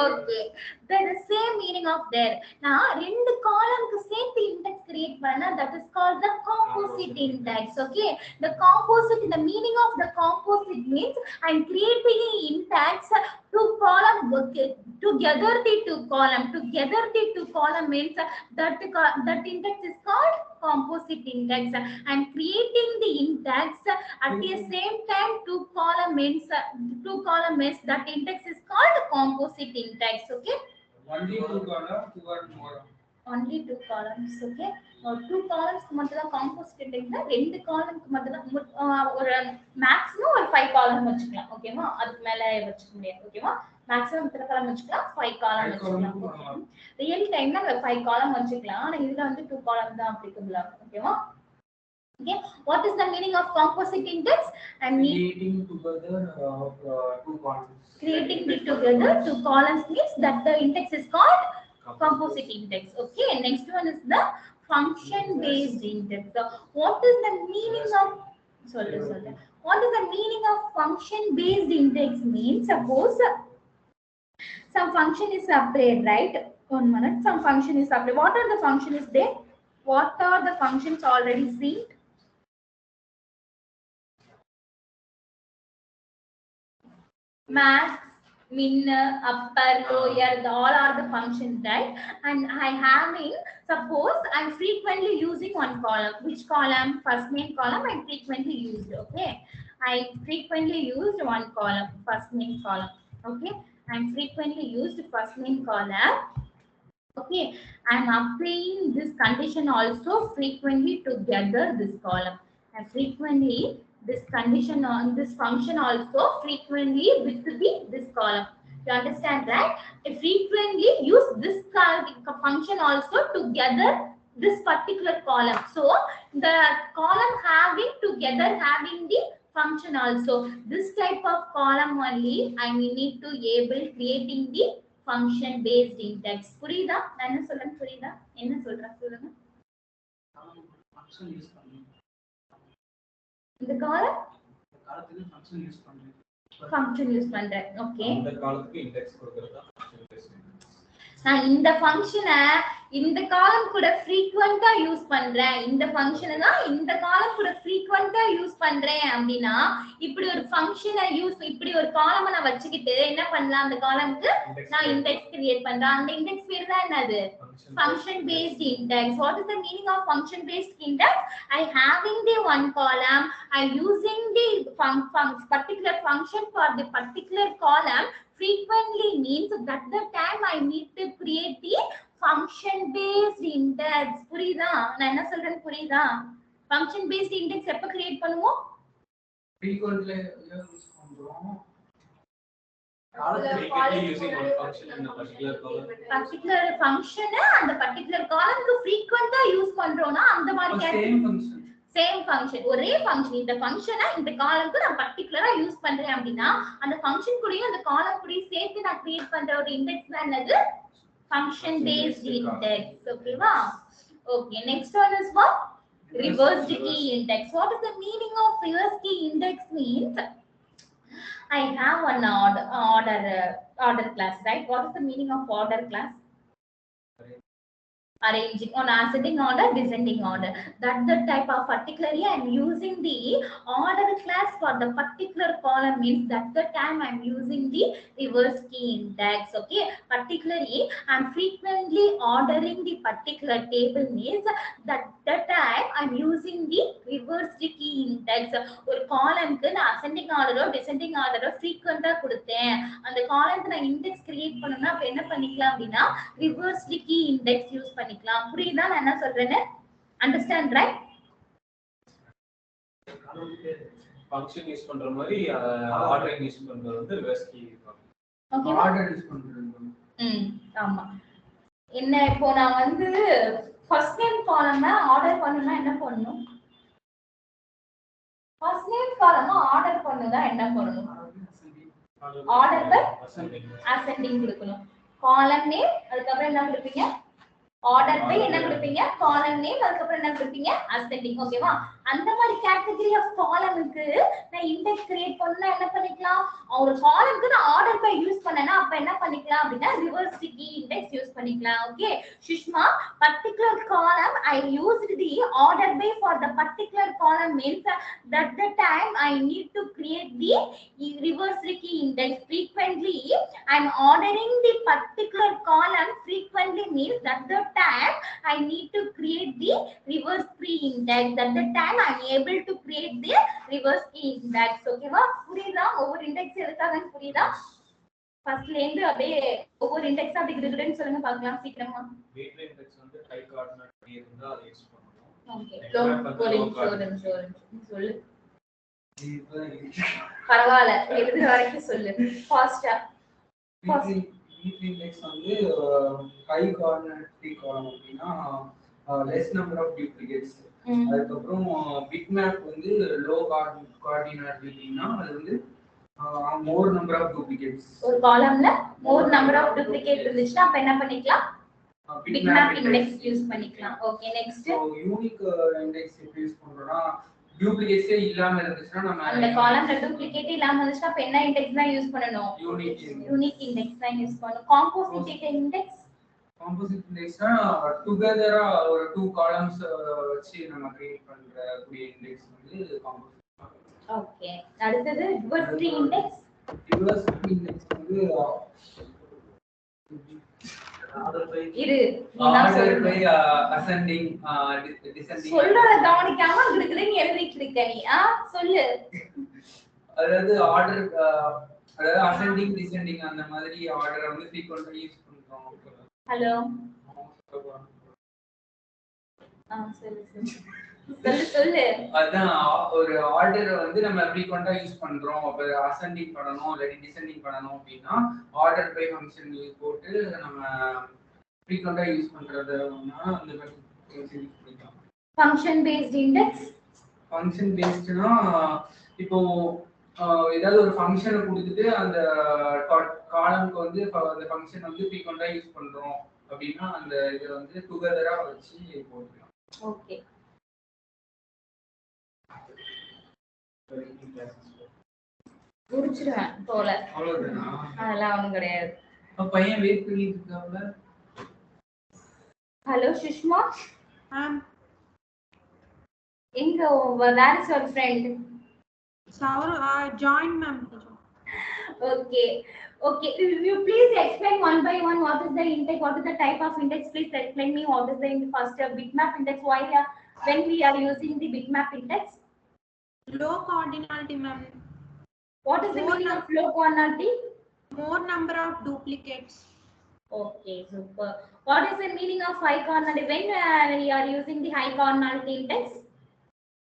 Okay. There is same meaning of there. Now ரெண்டு காலம்க்கு சேர்த்து இண்டெக்ஸ் கிரியேட் பண்ணா that is called the composite index. Okay. The composite, the meaning of the composite means I'm creating an index two column together the two column means that index is called composite index. And creating the index at the same time two column means that index is called composite index. Okay. Only two column, two or more. Only two columns. Okay. Two columns மட்டும் தான் composite index. ரெண்டு columns மட்டும் தான் ஒரு maximum ஒரு 5 column வச்சுக்கலாம். ஓகேவா? அதுக்கு மேல வச்சுக்க முடியாது. ஓகேவா? maximum எத்தனை column வச்சுக்கலாம்? 5 column வச்சுக்கலாம். ரியல் டைம்ல 5 column வச்சுக்கலாம். ஆனா இதுல வந்து 2 column தான் applicable ஆகும். ஓகேவா? Okay. What is the meaning of composite index? And Creating together two columns. Creating together two columns means that the index is called composite index. Okay. Next one is the function based index. So what is the meaning of what is the meaning of function based index means? Suppose some function is applied, right? 1 minute. Some function is applied. What are the functions there? What are the functions already seen? Max, min, upper, lower, all are the functions, right? And I having, suppose I'm frequently using one column. Which column? First main column I frequently used. Okay. I frequently used one column, first main column. Okay. I'm frequently used first main column. Okay. I'm applying this condition also frequently together this column. And frequently this condition on this function also frequently with this column. You understand, right? I frequently use this function also together this particular column. So the column having together having the function also. This type of column only I need to able creating the function based index. புரியுதா? நான் என்ன சொல்றேன் புரியுதா? என்ன சொல்றேன் சொல்லுங்க. Function use பண்ணி இந்த காலத்துக்கு function use பண்றேன். ஓகே. இந்த காலத்துக்கு இண்டெக்ஸ் கொடுக்கிறது தான் function based index. நான் இந்த ஃபங்க்ஷனை இந்த காலம் கூட ஃப்ரீக்வெண்டா யூஸ் பண்றேன். இந்த ஃபங்க்ஷனை தான் இந்த காலம் கூட ஃப்ரீக்வெண்டா யூஸ் பண்றேன் அப்படின்னா இப்படி ஒரு ஃபங்க்ஷனை இப்படி ஒரு காலமை நான் வச்சுக்கிட்டு என்ன பண்ணலாம்? அந்த காலம்க்கு நான் இண்டெக்ஸ் கிரியேட் பண்றேன். அந்த இண்டெக்ஸ் பேர் தான் என்னது? Function based index. What is the meaning of function based index? I having the one column, I using the particular function for the particular column frequently means that the time I need to create the function based index. புரியுதா? நான் என்ன சொல்றேன் புரியுதா? function based index எப்ப create பண்ணுவோம்? frequently use பண்றோம். Frequently using one function in a particular column. Particular function and the particular column க்கு frequently use பண்றோம்னா அந்த மாதிரி same function ஒரே function இந்த ஃபங்க்ஷனை இந்த காலம்க்கு நான் பர்టిక్యులரா யூஸ் பண்றேன் அப்படினா அந்த ஃபங்க்ஷன் கூடயும் அந்த காலம் கூடயும் சேர்த்து நான் கிரியேட் பண்ற ஒரு இண்டெக்ஸ் தான் என்னது? function based index. ஓகேவா? Okay, next one is what? Reversed key index. What is the meaning of reverse key index means? I have one order class, right? What is the meaning of order class? Arranging on ascending order, descending order. That's the type of particularly I'm using the order class for the particular column means that's the time I'm using the reverse key index. Okay, particularly I'm frequently ordering the particular table means that the time I'm using the reverse key index. ஒரு காலம்க்கு நான் ascending order descending order frequent-ஆ கொடுத்தேன். அந்த காலம்க்கு நான் index create பண்ணனும்னா அப்ப என்ன பண்ணிக்கலாம் அப்படினா reverse key index யூஸ் பண்ணிக்கலாம். புரியுதா நான் என்ன சொல்றேன்னு? Understand right? ஃபங்க்ஷன் யூஸ் பண்ற மாதிரி ஆர்டரிங் யூஸ் பண்றது வந்து reverse key. Okay, order use பண்றது. ஆமா. என்ன இப்போ நான் வந்து ஃபர்ஸ்ட் நேம் காலம்ல ஆர்டர் பண்ணனும்னா என்ன பண்ணனும்? ஃபர்ஸ்ட் நேம் காலம்ல ஆர்டர் பண்ணனும்னா என்ன பண்ணனும்? ஆர்டர் பை அசெண்டிங் கொடுக்கணும். காலம் நேம் அதுக்கு அப்புறம் என்ன கொடுப்பீங்க? ஆர்டர் பை என்ன கொடுப்பீங்க காலம் நேம் அதுக்கப்புறம் என்ன கொடுப்பீங்க அசெண்டிங் ஓகேவா அந்த மாதிரி கேட்டகரி ஆஃப் காலமுக்கு நான் இண்டெக்ஸ் கிரியேட் பண்ணா என்ன பண்ணிக்கலாம் ஒரு காலம்க்கு நான் ஆர்டர் பை யூஸ் பண்ணேன்னா அப்ப என்ன பண்ணிக்கலாம் அப்படின்னா ரிவர்ஸ் கீ இண்டெக்ஸ் யூஸ் பண்ணிக்கலாம் ஓகே சுஷ்மா பர்టిక్యులர் காலம் I used the order by for the particular column means that the time I need to create the reverse key index frequently I'm ordering the particular column frequently means that the time I need to create the reverse key index that the time I'm able to create the reverse key index ஓகேவா புரியுதா ஒவ்வொரு index எதுக்காகன்னு புரியுதா ஃபர்ஸ்ட்ல இருந்து அப்படியே ஒவ்வொரு index அப்படி கிடுகிடுன்னு சொல்லுங்க பார்க்கலாம் சீக்கிரமா வெயிட் இண்டெக்ஸ் வந்து ஹை கோஆர்டினேட் இருந்தா அதை யூஸ் பண்ணுவோம் ஓகே சொல்லு பரவாயில்ல எழுதுற வரைக்கும் சொல்லு ஃபாஸ்டா இண்டெக்ஸ் வந்து ஹை கோஆர்டினேட் காலம் அப்படின்னா லெஸ் நம்பர் ஆஃப் டூப்ளிகேட்ஸ் அதுக்கப்புறம் பிட் மேப் வந்து லோ கோஆர்டினேட் அப்படின்னா அது வந்து more number of duplicates ஒரு காலம்ல more number of duplicate இருந்துச்சுனா அப்ப என்ன பண்ணிக்கலாம் bitmap index யூஸ் பண்ணிக்கலாம் okay next so unique index எப்படி யூஸ் பண்றோம்னா duplicates இல்லாம இருந்துச்சுனா நம்ம அந்த காலம்ல டூப்ளிகேட் இல்லாம இருந்துச்சுனா அப்ப என்ன இண்டெக்ஸ் தான் யூஸ் பண்ணனும் யூனிக் இண்டெக்ஸ் தான் யூஸ் பண்ணனும் காம்போசிட் இண்டெக்ஸ்னா டுகெதரா ஒரு two columns வச்சு நம்ம கிரியேட் பண்ற கூடிய இண்டெக்ஸ் வந்து காம்போசிட் ஓகே அடுத்து ரிவர்ஸ் ட்ரீ இண்டெக்ஸ் வந்து ஆர்டர் பை அசெண்டிங் டிசெண்டிங் சொல்றத கவனிக்காம கிடுகிடுன்னு எழுதிட்டு இருக்க நீ சொல்லு அதாவது ஆர்டர் அதாவது அசெண்டிங் டிசெண்டிங் அந்த மாதிரி ஆர்டரை வந்து ஃப்ரீக்வென்ட்டா யூஸ் பண்றோம் ஹலோ சொல்லு அதான் ஒரு ஆர்டரை வந்து நம்ம ஃப்ரீக்வென்ட்டா யூஸ் பண்றோம் அப்ப அசெண்டிங் பண்ணனும் இல்ல டிசெண்டிங் பண்ணனும் அப்படினா ஆர்டர் பை ஃபங்க்ஷன் யூஸ் போட்டு நம்ம ஃப்ரீக்வென்ட்டா யூஸ் பண்றதுனா அந்த மாதிரி பண்ணிக்கலாம் ஃபங்க்ஷன் பேஸ்ட் இண்டெக்ஸ் ஃபங்க்ஷன் பேஸ்ட்னா இப்போ ஏதாவது ஒரு ஃபங்க்ஷனை கொடுத்துட்டு அந்த காலம்க்கு வந்து அந்த ஃபங்க்ஷன் வந்து ஃப்ரீக்வென்ட்டா யூஸ் பண்றோம் அப்படினா அந்த இத வந்து டுகெதரா வச்சு போட்டுக்கலாம் ஓகே புரிஞ்சிடுவேன் போல அதெல்லாம் ஒண்ணும் கிடையாது பையன் வெயிட் பண்ணிட்டு இருக்காப்ல ஹலோ சுஷ்மா எங்க where is your friend join ma'am okay you please explain one by one what is the index what is the type of index please explain me what is the first bitmap index why when we are using the bitmap index low coordinality ma'am what is the meaning of low coordinality more number of duplicates okay super what is the meaning of high coordinality when we are using the high coordinality index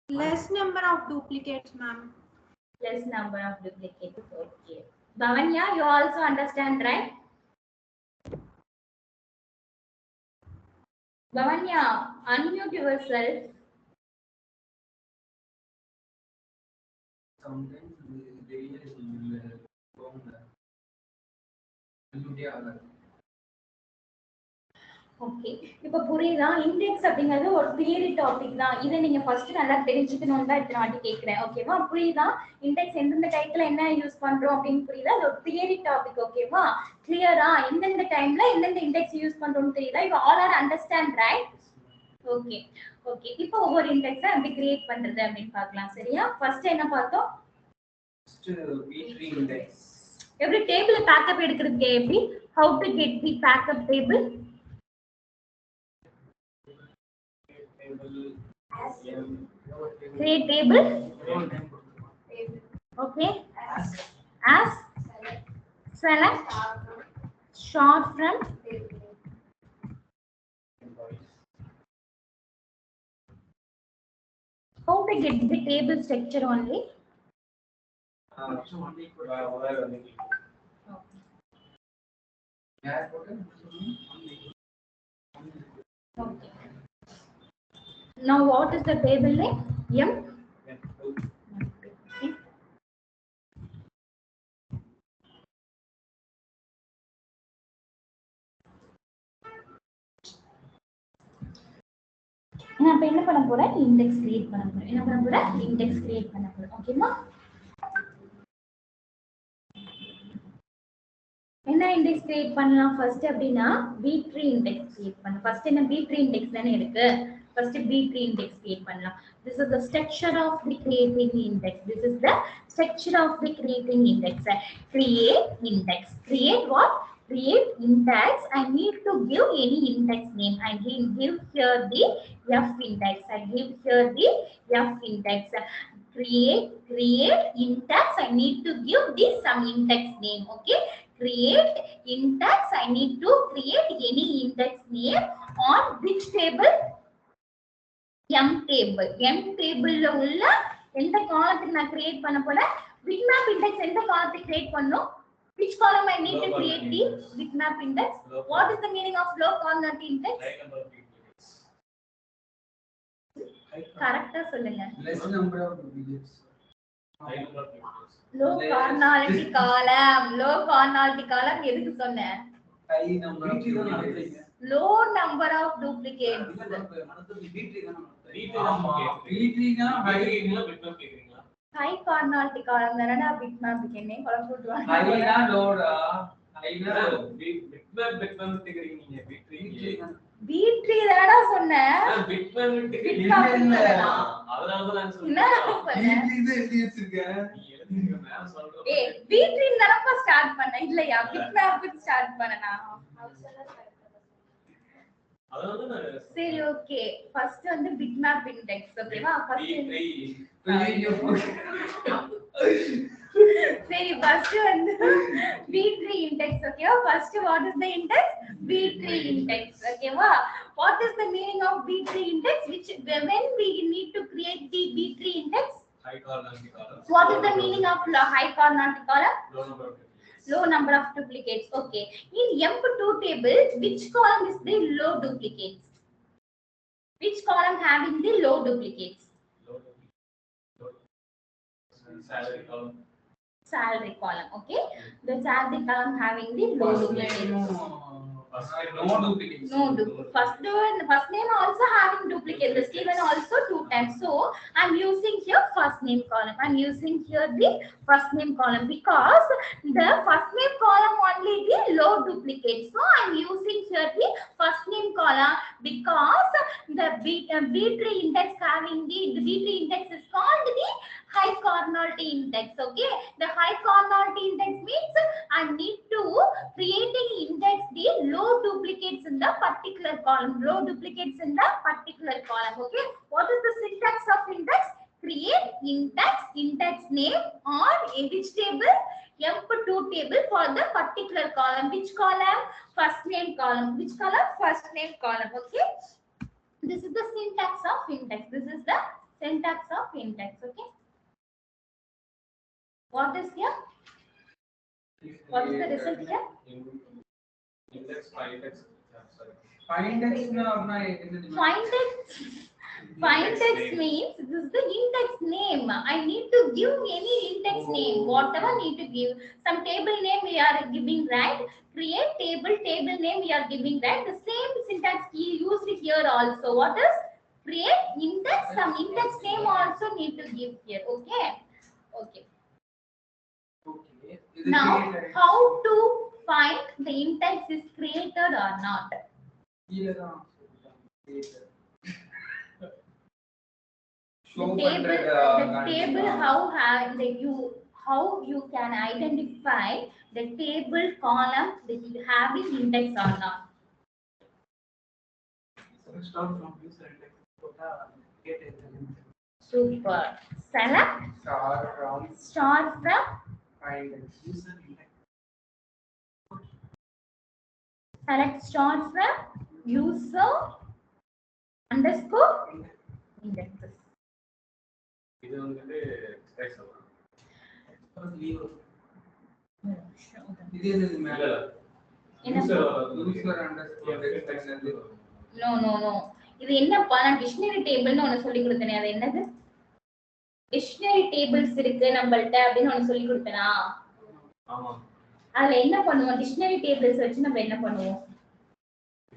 less number of duplicates ma'am less number of duplicates okay Bhavanya you also understand right Bhavanya unmute yourself sometimes there is okay இப்போ புரியுதா index அப்படிங்கிறது ஒரு theory topic தான் இதை நீங்க first நல்லா தெரிஞ்சுக்கணும்னு தான் இத்தனை வாட்டி கேட்கிறேன் ஓகேவா புரியுதா இண்டெக்ஸ் எந்தெந்த டைப்ல என்ன யூஸ் பண்றோம் அப்படின்னு புரியுதா அது ஒரு தியரி டாபிக் ஓகேவா கிளியரா எந்தெந்த டைம்ல எந்தெந்த இண்டெக்ஸ் யூஸ் பண்றோம்னு தெரியுதா இப்போ all are understand right okay okay இப்போ ஒவ்வொரு இண்டெக்ஸை எப்படி கிரியேட் பண்றது அப்படின்னு பார்க்கலாம் சரியா ஃபர்ஸ்ட் என்ன பார்த்தோம் B3 index எப்படி டேபிள் பேக்கப் எடுக்கிறதுக்கு எப்படி how to get the backup table create table okay as select short from how to get the table structure only okay now what is the table name m நான் இப்ப என்ன பண்ண போறேன் index create பண்ண போறேன் என்ன பண்ண போறேன் இண்டெக்ஸ் கிரியேட் பண்ண போறேன் ஓகேமா என்ன இண்டெக்ஸ் கிரியேட் பண்ணலாம் ஃபர்ஸ்ட் அப்படினா b3 இண்டெக்ஸ் கிரியேட் பண்ணலாம் ஃபர்ஸ்ட் என்ன b3 இண்டெக்ஸ் தானே இருக்கு ஃபர்ஸ்ட் b3 இண்டெக்ஸ் கிரியேட் பண்ணலாம் this is the structure of the creating index this is the structure of the creating index create index create what create index I need to give any index name I give here the f index I give here the f index create index I need to give this some index name okay create index I need to create any index name on which table m table ல உள்ள எந்த காலத்துக்கு நான் create பண்ண போறேன் bitmap index எந்த காலத்துக்கு create பண்ணனும் which column I need to create the bitmap index what is the meaning of low coordinate index கரெக்ட்டா சொல்லுங்க less number of digits low coordinate column எதுக்கு சொன்னேன் high number of digits low number of duplicates b3 னா high coordinate column தானடா bitmap என்ன column போடுவாங்க high னா low டா high னா bitmap கேக்குறீங்க நீங்க b3 தானடா சொன்னேன் bitmap இல்ல அதனால தான் நான் என்ன சொல்றேன் b3 இது எப்படி வச்சிருக்கேன் நீ எழுதிங்க மேம் சொல்றேன் ஏய் b3 தானப்பா ஸ்டார்ட் பண்ண இல்லையா bitmap ஸ்டார்ட் பண்ணனா அதனால தான் சரி ஓகே ஃபர்ஸ்ட் வந்து bitmap index ஓகேவா ஃபர்ஸ்ட் சரி ஃபர்ஸ்ட் வந்து b3 index ஓகேவா first what is the index b3 index ஓகேவா what is the meaning of b3 index which when we need to create the b3 index high coordinate column what is the meaning of high coordinate column low number of duplicates low number of duplicates okay in m2 table which column is the low duplicates which column having the low duplicates salary column okay the salary column having the low duplicates no duplicates first name also having duplicate the Steven also 2 times so I'm using here first name column I'm using here the first name column because the first name column only the low duplicate so I'm using here the first name column because the b3 index having the b3 index is called the high coordinate index okay the high coordinate index means I need to creating index the low duplicates in the particular column low duplicates in the particular column okay what is the syntax of index create index name on which table m2 table for the particular column which column first name column which column first name column okay this is the syntax of index this is the syntax of index okay what is here what is the result here index find x sorry find x னா அப்படினா என்னது find x means this is the index name I need to give any index name whatever need to give some table name we are giving right create table name we are giving right the same syntax we used here also what is create index some index name also need to give here okay now how to find the index is created or not show the table how you can identify the table column that is having index or not start from user index get it super select start from find x user index select start from user underscore indexes இது வந்து X இது என்னது மேல user no இது என்னப்பா நான் dictionary டேபிள்னு ஒன்னு சொல்லி கொடுத்தனே அது என்னது டிக்ஷனரி டேபிள்ஸ் இருக்கு நம்மள்ட்ட அப்படினு ஒன்னு சொல்லி கொடுத்தனா ஆமா அதுல என்ன பண்ணுவோம் டிக்ஷனரி டேபிள்ஸ் வச்சு நம்ம என்ன பண்ணுவோம்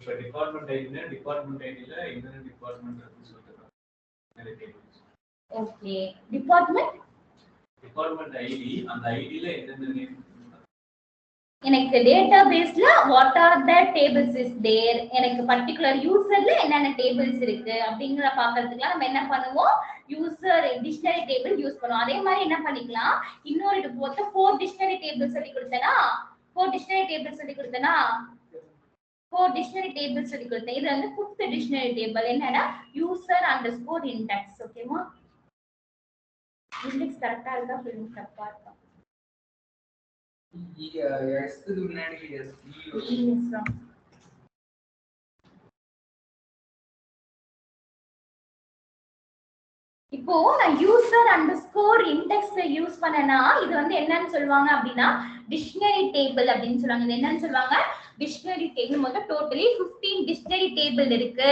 இப்போ டிபார்ட்மெண்ட் ஐடினா டிபார்ட்மெண்ட் ஐடில என்னென்ன டிபார்ட்மெண்ட் இருக்குன்னு சொல்லிட்டு நிறைய டேபிள்ஸ். ஓகே டிபார்ட்மெண்ட் ஐடி அந்த ஐடில என்னென்ன நேம் எனக்கு டேட்டாபேஸ்ல what are the tables is there, எனக்கு பர்టిక్యులர் யூசர்ல என்னென்ன டேபிள்ஸ் இருக்கு அப்படிங்கற பாக்கிறதுக்கு நம்ம என்ன பண்ணுவோம், யூசர் டிக்ஷனரி டேபிள் யூஸ் பண்ணுவோம். அதே மாதிரி என்ன பண்ணிக்கலாம், இன்னொரு இது போட்டு 4 டிக்ஷனரி டேபிள் சொல்லி கொடுத்தேனா 4 டிக்ஷனரி டேபிள் சொல்லி கொடுத்தேனா 4 டிக்ஷனரி டேபிள் சொல்லி கொடுத்தேன். இது வந்து 5th டிக்ஷனரி டேபிள் என்னன்னா யூசர் அண்டர்ஸ்கோர் இண்டெக்ஸ். ஓகேவா, இண்டெக்ஸ் கரெக்ட்டா இருக்கா ஃபில்லிங் தப்பா இருக்கா? எஸ்க்கு முன்னாடி எஸ் இப்போ நான் யூசர் அண்டர்ஸ்கோர் இண்டெக்ஸ் யூஸ் பண்ணனா இது வந்து என்னன்னு சொல்லுவாங்க அப்படின்னா டிக்ஷனரி டேபிள் அப்படின்னு சொல்லுவாங்க. இது என்னன்னு சொல்லுவாங்க, டிக்ஷனரி டேபிள். மொத்தம் டோட்டலி 15 டிக்ஷனரி டேபிள் இருக்கு.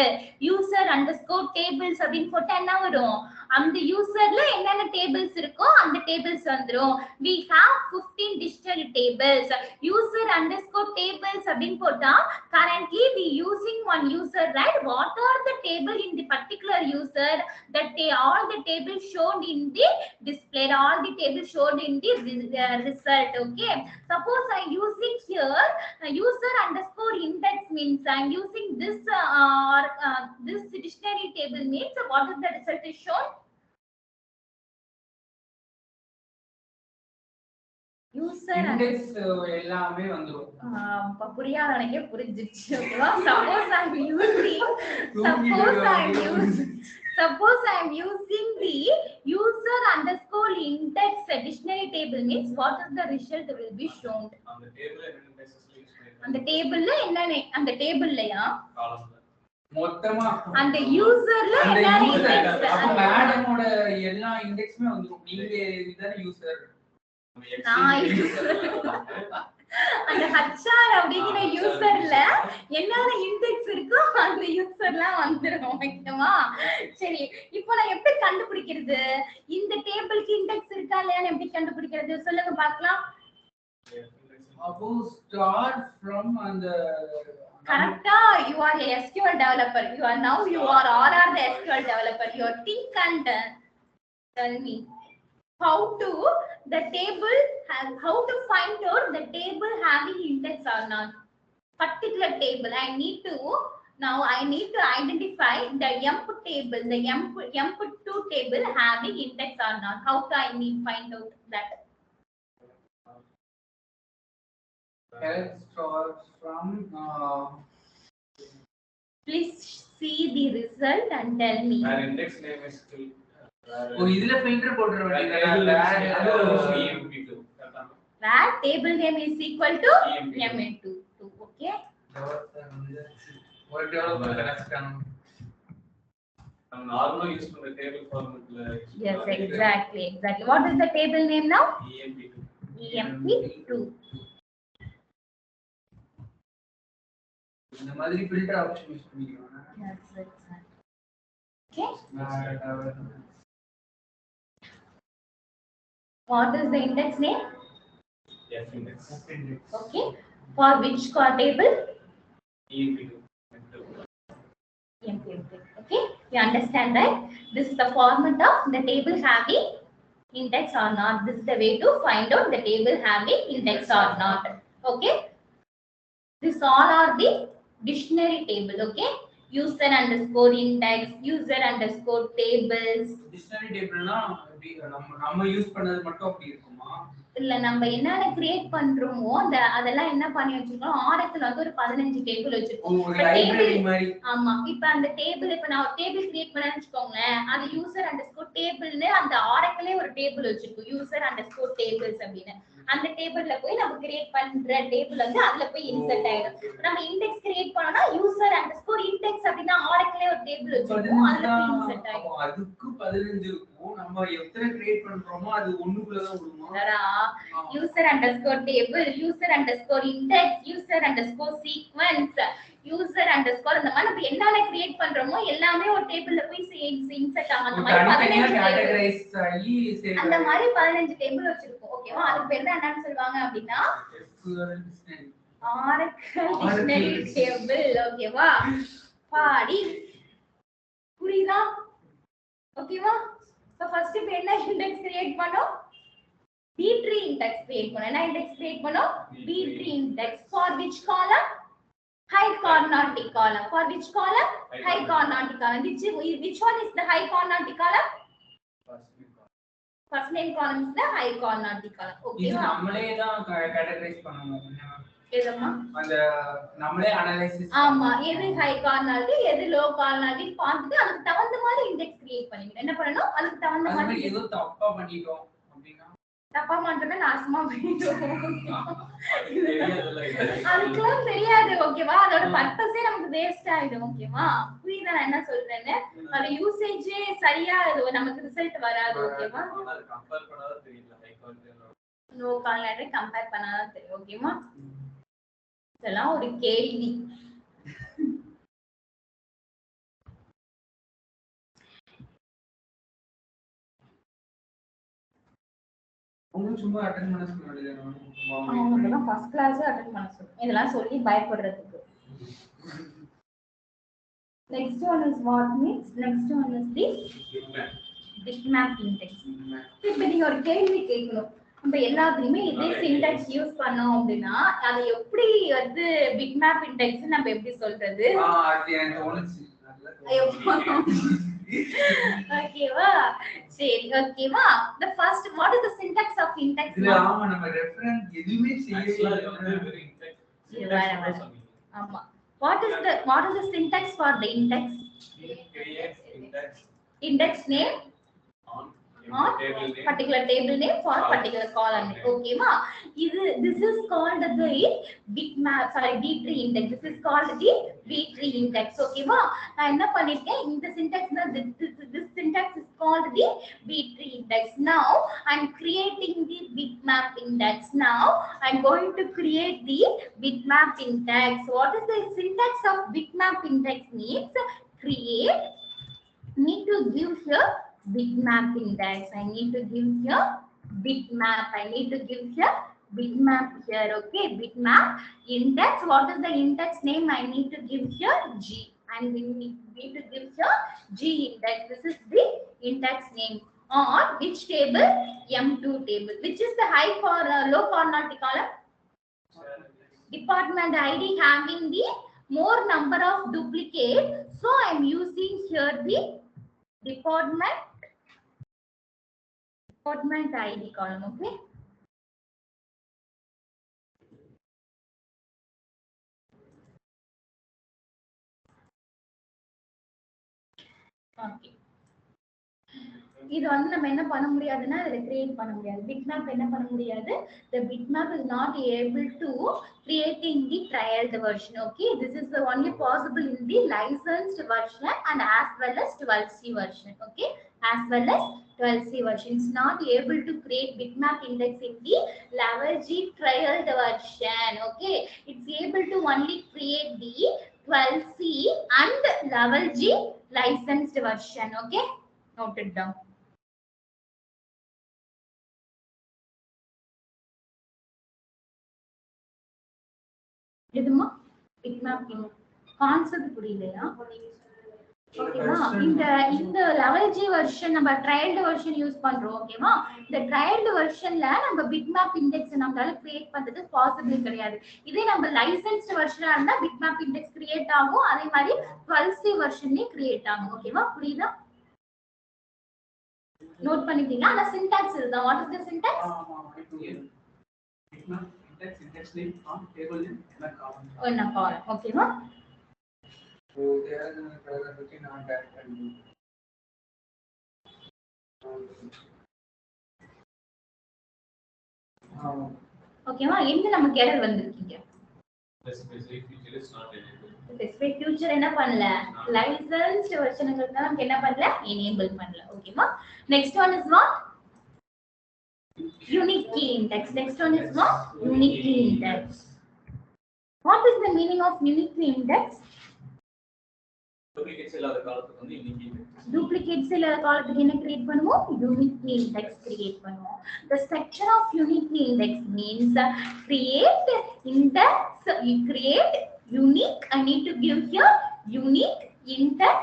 யூசர் அண்டர்ஸ்கோர் டேபிள்ஸ் அப்படின்னு போட்டா என்ன வரும், அந்த யூசர்ல என்னென்ன டேபிள்ஸ் இருக்கோ அந்த டேபிள்ஸ் வந்துரும். we have 15 dictionary tables. user underscore tables அப்படின்னு போட்டா currently we using one user, right? what are the table in the particular user, that they all the tables shown in the display, all the tables shown in the result. Okay, suppose I using here user underscore index means I am using this this dictionary table means what is the result is shown, user index எல்லாமே வந்துரும். புரியாத எனக்கே புரிஞ்சிச்சு. ஓகேவா, suppose I am using the user underscore index dictionary table means what is the result will be shown. அந்த டேபிள்ல என்னென்ன பேசஸ்ல use பண்ணிருக்காங்க, அந்த டேபிள்ல என்னென்ன, அந்த டேபிள்லயா காலம்ல மொத்தமா அந்த யூசர்ல என்னென்ன இண்டெக்ஸ், அப்ப மேடமோட எல்லா இண்டெக்ஸ்மே வந்துரும். நீங்க இதான யூசர், அந்த ஹச்ஆர் அப்படிங்கிற யூசர்ல என்னென்ன இண்டெக்ஸ் இருக்கோ அந்த யூசர்லாம் வந்துரும். ஓகேவா, சரி இப்போ நான் எப்படி கண்டுபிடிக்கிறது, இந்த டேபிளுக்கு இண்டெக்ஸ் இருக்கா இல்லையான்னு எப்படி கண்டுபிடிக்கிறது சொல்லுங்க பார்க்கலாம். அப்போ ஸ்டார்ட் ஃப்ரம் அந்த கரெக்ட்டா, you are a SQL developer, you are RR the SQL developer, you think and tell me how to the table has, how to find out the table having index or not. Particular table I need to identify the emp table, the emp2 table having index or not. How to I need find out that? starts from Please see the result and tell me. வேற index name is still இதுல filter போட்ற வேண்டியது. Where table name is equal to em2. Okay, ஒரு developer connection நம்ம நார்மலா use பண்ற table ஃபார்மட்ல. yes, exactly. What is the table name now? emp2. இந்த மாதிரி ஃபில்டர் ஆப்ஷன் யூஸ் பண்ணிக்கலாம். Yes, exactly. Okay, what is the index name? F index. Okay, for which table? emp2. emp2. Okay, you understand, right? This is the format of the table having index or not. This is the way to find out the table having index or not. Okay, this all are the dictionary table. Okay, user underscore index, user underscore tables. Dictionary டேபிள்னா நம்ம use பண்ணது மட்டும் அப்படி இருக்குமா, இல்ல நம்ம என்னென்ன create பண்றோமோ அதெல்லாம் என்ன பண்ணி வச்சிருக்கோம், ஆரத்துல வந்து ஒரு 15 டேபிள் வச்சிருக்கோம். ஒரு லைப்ரரி மாதிரி. ஆமா, இப்ப அந்த டேபிள், இப்ப நான் ஒரு டேபிள் கிரியேட் பண்ணேன்னு வச்சுக்கோங்களேன், அது யூசர் அண்டர்ஸ்கோர் டேபிள்னு அந்த ஆரக்கிலே ஒரு டேபிள் வச்சிருக்கோம், யூசர் அண்டர்ஸ்கோர் டேபிள்ஸ் அப்படின்னு. அந்த டேபிள்ல போய் நம்ம கிரியேட் பண்ற டேபிள் வந்து அதுல போய் இன்சர்ட் ஆயிடும். நம்ம இண்டெக்ஸ் கிரியேட் பண்ணோம்னா யூசர் அண்டர்ஸ்கோர் இண்டெக்ஸ் அப்படினா ஆரக்கிலே ஒரு டேபிள் வச்சிருக்கோம், அதுல போய் இன்சர்ட் ஆயிடும். அதுக்கு 15 இருக்கும். நம்ம எத்தனை கிரியேட் பண்றோமோ அது ஒண்ணுக்குள்ள தான் விடுமா. user underscore table, user underscore index, user underscore sequence, user underscore இந்த மாதிரி நம்ம என்னென்ன கிரியேட் பண்றோமோ எல்லாமே ஒரு டேபிள்ல போய் இன்சர்ட் ஆகும். அந்த மாதிரி 15 கேட்டகரைஸ் ஆகி அந்த மாதிரி 15 டேபிள் வச்சிருக்கோம். ஓகேவா, அதுக்கு பேர் தான் என்னன்னு சொல்வாங்க அப்படினா Oracle dictionary table. ஓகேவா பாடி புரியுதா ஓகேவா சோ ஃபர்ஸ்ட் இப்போ என்ன இண்டெக்ஸ் கிரியேட் பண்ணோம் B3 index கிரியேட் பண்ணோம் என்ன இண்டெக்ஸ் கிரியேட் பண்ணோம் B3 index for which column high coordinate column for which column high coordinate column which one is the high coordinate column first name column is the high coordinate column okay இது நம்மளே தான் categorise பண்ணனும் எதமா அந்த நம்மளே analysis ஆமா எது high கார்னரிட்டி எது low கார்னரிட்டி பார்த்துட்டு அதுக்கு தகுந்த மாதிரி இண்டெக்ஸ் கிரியேட் பண்ணிக்கணும் என்ன பண்ணனும் அதுக்கு தகுந்த மாதிரி ஏதோ தப்பா பண்ணிட்டோம் அப்படினா தப்பா பண்றத நாசமா பண்ணிட்டோம் அதுக்கெல்லாம் தெரியாது ஓகேவா அதோட பர்பஸே நமக்கு வேஸ்ட் ஆயிடும் ஓகேவா புரியுதா நான் என்ன சொல்றேன்னு அது யூசேஜ் சரியா நமக்கு ரிசல்ட் வராது ஓகேவா கம்பேர் பண்ணாத தெரியல ஹை குவாலிட்டி லோ கார்னரிட்டி கம்பேர் பண்ணாதான் தெரியும் ஓகேவா இதெல்லாம் ஒரு கேள்வி உங்களுக்கு சும்மா அட்டெண்ட் பண்ண சொல்லுங்க அவங்கலாம் ஃபர்ஸ்ட் கிளாஸ் அட்டெண்ட் பண்ண சொல்லுங்க இதெல்லாம் சொல்லி பயப்படுறதுக்கு next one is what means next one is the bitmap index இப்போ நீங்க ஒரு கேள்வி கேட்கணும் நம்ம எல்லாத்துலயுமே இதே சின்டாக்ஸ் யூஸ் பண்ணோம் அப்படின்னா அதை எப்படி வந்து பிட்மேப் இண்டெக்ஸ் நம்ம எப்படி சொல்றது அது எனக்கு தோணுச்சு ஓகேவா சரி ஓகேவா the first what is the syntax of index இதுல ஆமா நம்ம ரெஃபரன்ஸ் எதுவுமே செய்யவே ஆமா what is the syntax for the index index name on particular table name for particular column name okay ma this is called the bitmap sorry b3 index this is called the b3 index okay ma நான் என்ன பண்ணிருக்கேன் இந்த syntax this syntax is called the b3 index now I'm creating the bitmap index now I'm going to create the bitmap index what is the syntax of bitmap index means create need to give here bitmap index I need to give here bitmap I need to give here bitmap here okay bitmap index what is the index name I need to give here g and we need to give here g index this is the index name on which table m2 table which is the high or low coordinate column department id having the more number of duplicate so I am using here the department id column okay okay இது வந்து நம்ம என்ன பண்ண முடியாதுன்னா இத create பண்ண முடியாது bitmap என்ன பண்ண முடியாது the bitmap is not able to creating the trialed version okay this is the only possible in the licensed version and as well as 12c version okay as well as 12c version is not able to create bitmap index in the level G trialed version okay it's able to only create the 12c and level G licensed version okay note it down எதுமா bitmap concept புரியலையா ஓகேவா இந்த level G version நம்ம ட்ரையல்ட் version use பண்றோம் ஓகேவா இந்த ட்ரையல்ட் வெர்ஷன்ல நம்ம bitmap index நம்மளால கிரியேட் பண்றது பாசிபிள் கிடையாது இதே நம்ம லைசென்ஸ்ட் வெர்ஷனா இருந்தா bitmap இண்டெக்ஸ் கிரியேட் ஆகும் அதே மாதிரி 12c வெர்ஷன்லயே கிரியேட் ஆகும் ஓகேவா புரியுதா நோட் பண்ணிட்டீங்க அந்த சின்டாக்ஸ் இதுதான் what is the syntax index name on table name and a column என்ன காலம் ஓகேவா so there is a paragraph not that ஓகேவா எங்க நமக்கு எரர் வந்திருக்கீங்க specific feature is not enabled specific future என்ன பண்ணல லைசென்ஸ்ட் வெர்ஷனுக்கு தான் நமக்கு என்ன பண்ணல எனேபிள் பண்ணல ஓகேவா next one is what unique key index next one is what unique key index what is the meaning of unique key index duplicates இல்லாத காலத்துக்கு வந்து unique index. Duplicates இல்லாத காலத்துக்கு என்ன கிரியேட் பண்ணுவோம்? Unique index கிரியேட் பண்ணுவோம். The structure of unique index means create index, you create unique. I need to give here unique index.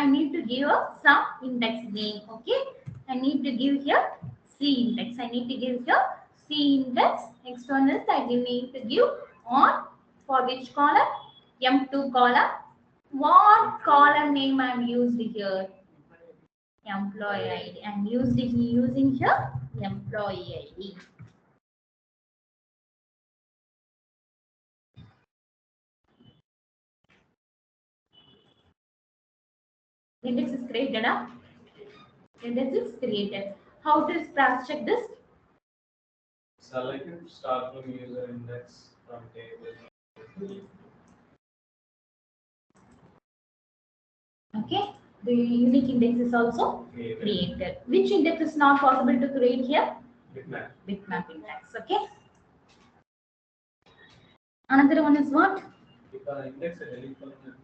I need to give some index name. Okay, I need to give here C index. I need to give here C index. Next one is I need to give on for which column? M2 column. What column name I am used here? Employee ID. I am using here employee ID. Index is created. Index is created. How to cross check this? Select start from user index from table. Okay. The unique index is also created. Which index is not possible to create here? Bitmap. Bitmap index. Okay. Another one is what? If the index is delete பண்ணனும்.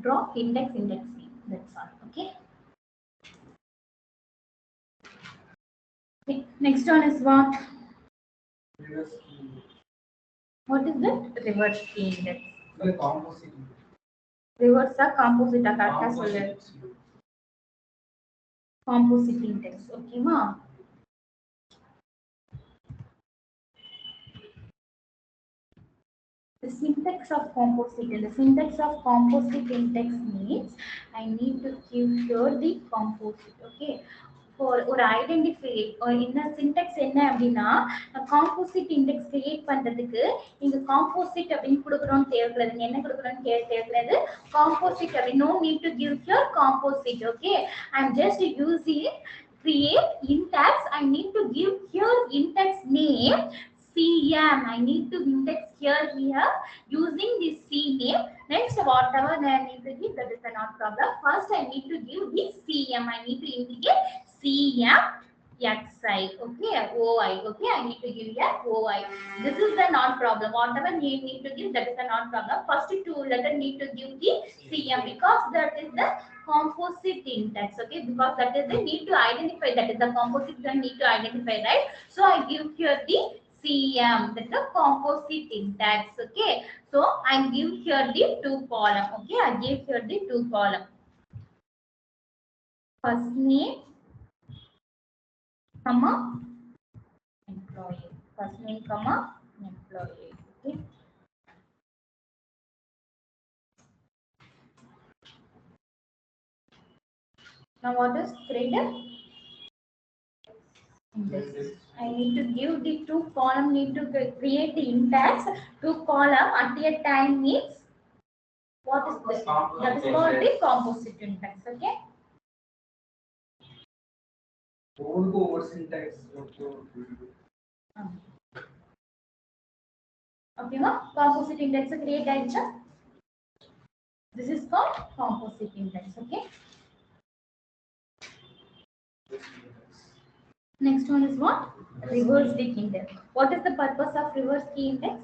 Drop index name. That's all. Okay. Next one is what? Reverse key. What is it? Reverse key index. The composite. Reverse or composite correct சொல்லு. Composite index. Okay ma? The syntax of composite. The syntax of composite index means I need to give here the composite. Okay. For ஒரு identify என்ன syntax என்ன அப்படின்னா composite index create பண்றதுக்கு நீங்க composite அப்படின்னு கொடுக்கறோம் தேவைப்படுது. நீங்க என்ன கொடுக்கறோம்னு தேவைப்படுது காம்போசிட் அப்படி no need to give here composite. Okay, I am just using create index. I need to give here index name CM. I need to index here using this C name. Next, whatever I need to give, that is not problem. First, I need to give this CM. I need to indicate CM XI. Okay, OI. Okay, I need to give here OI. This is the not problem. Whatever you need to give, that is the not problem. First two letter need to give the CM because that is the composite index. Okay, because that is the need to identify. That is the composite one need to identify, right? So I give here the CM, that is the composite index. Okay, so I give here the two column. Okay, I give here the two column. First name, comma, employee. First name, comma, employee. Okay. Now what is created? Index. I need to give the two column, need to create the index. Two column at a time means what is this? That is called the composite index. Okay. Over syntax. Okay, ma? Composite index create action. This is called composite index. Okay. Next one is what? Reverse key index. What is the purpose of reverse key index?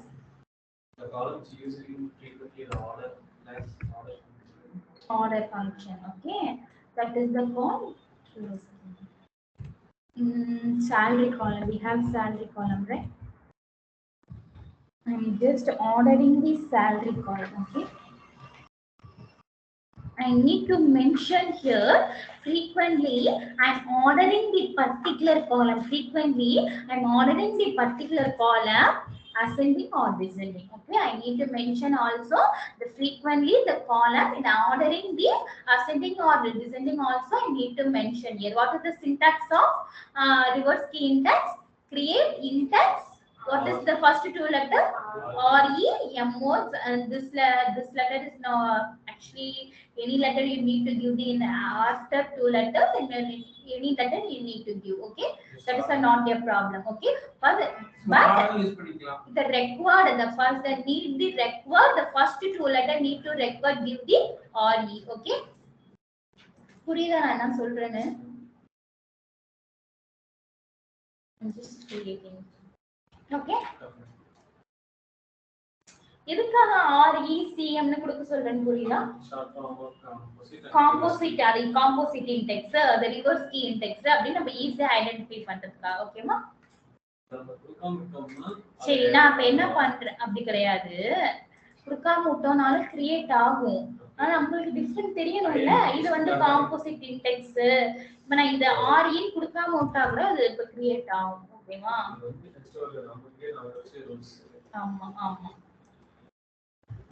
The columns using frequently the order less order. Order function. Okay. That is the call. Salary column. We have salary column, right? I'm just ordering the salary column. Okay. I need to mention here frequently I'm ordering the particular column. Frequently I'm ordering the particular column ascending or descending. Okay, I need to mention also the frequently the column in ordering the ascending or descending also I need to mention here. What is the syntax of reverse key index? Create index. What is the first two letter? REMO, and this letter is no actually any letter you need to give the in after two letters and any letter you need to give. Okay, that is not a problem. Okay, but the required the first the need the required the first two letter need to required give the RE. Okay, புரியுதா நான் என்ன சொல்றேன்னு? I'm just creating. Okay. எதுக்காக RECM னு கொடுக்க சொல்றேன்னு புரியுதா? Short form of composite composite, அது காம்போசிட் இன்டெக்ஸ், அது ரிவர்ஸ் கீ இன்டெக்ஸ் அப்படி நம்ம ஈஸியா ஐடென்டிஃபை பண்றதுக்காக. ஓகேமா? நம்ம கொடுக்காம விட்டோம்னா சரி, நான் இப்ப என்ன பண்றேன் அப்படி கிடையாது. கொடுக்காம விட்டோம்னாலும் கிரியேட் ஆகும். ஆனா நம்மளுக்கு டிஃபரன்ஸ் தெரியணும்ல. இது வந்து காம்போசிட் இன்டெக்ஸ். இப்ப நான் இந்த RE கொடுக்காம விட்டா கூட அது இப்ப கிரியேட் ஆகும். ஓகேவா? இது வந்து டெக்ஸ்டோர்ல நமக்கு நம்ம வச்சு ரூல்ஸ் ஆமா ஆமா.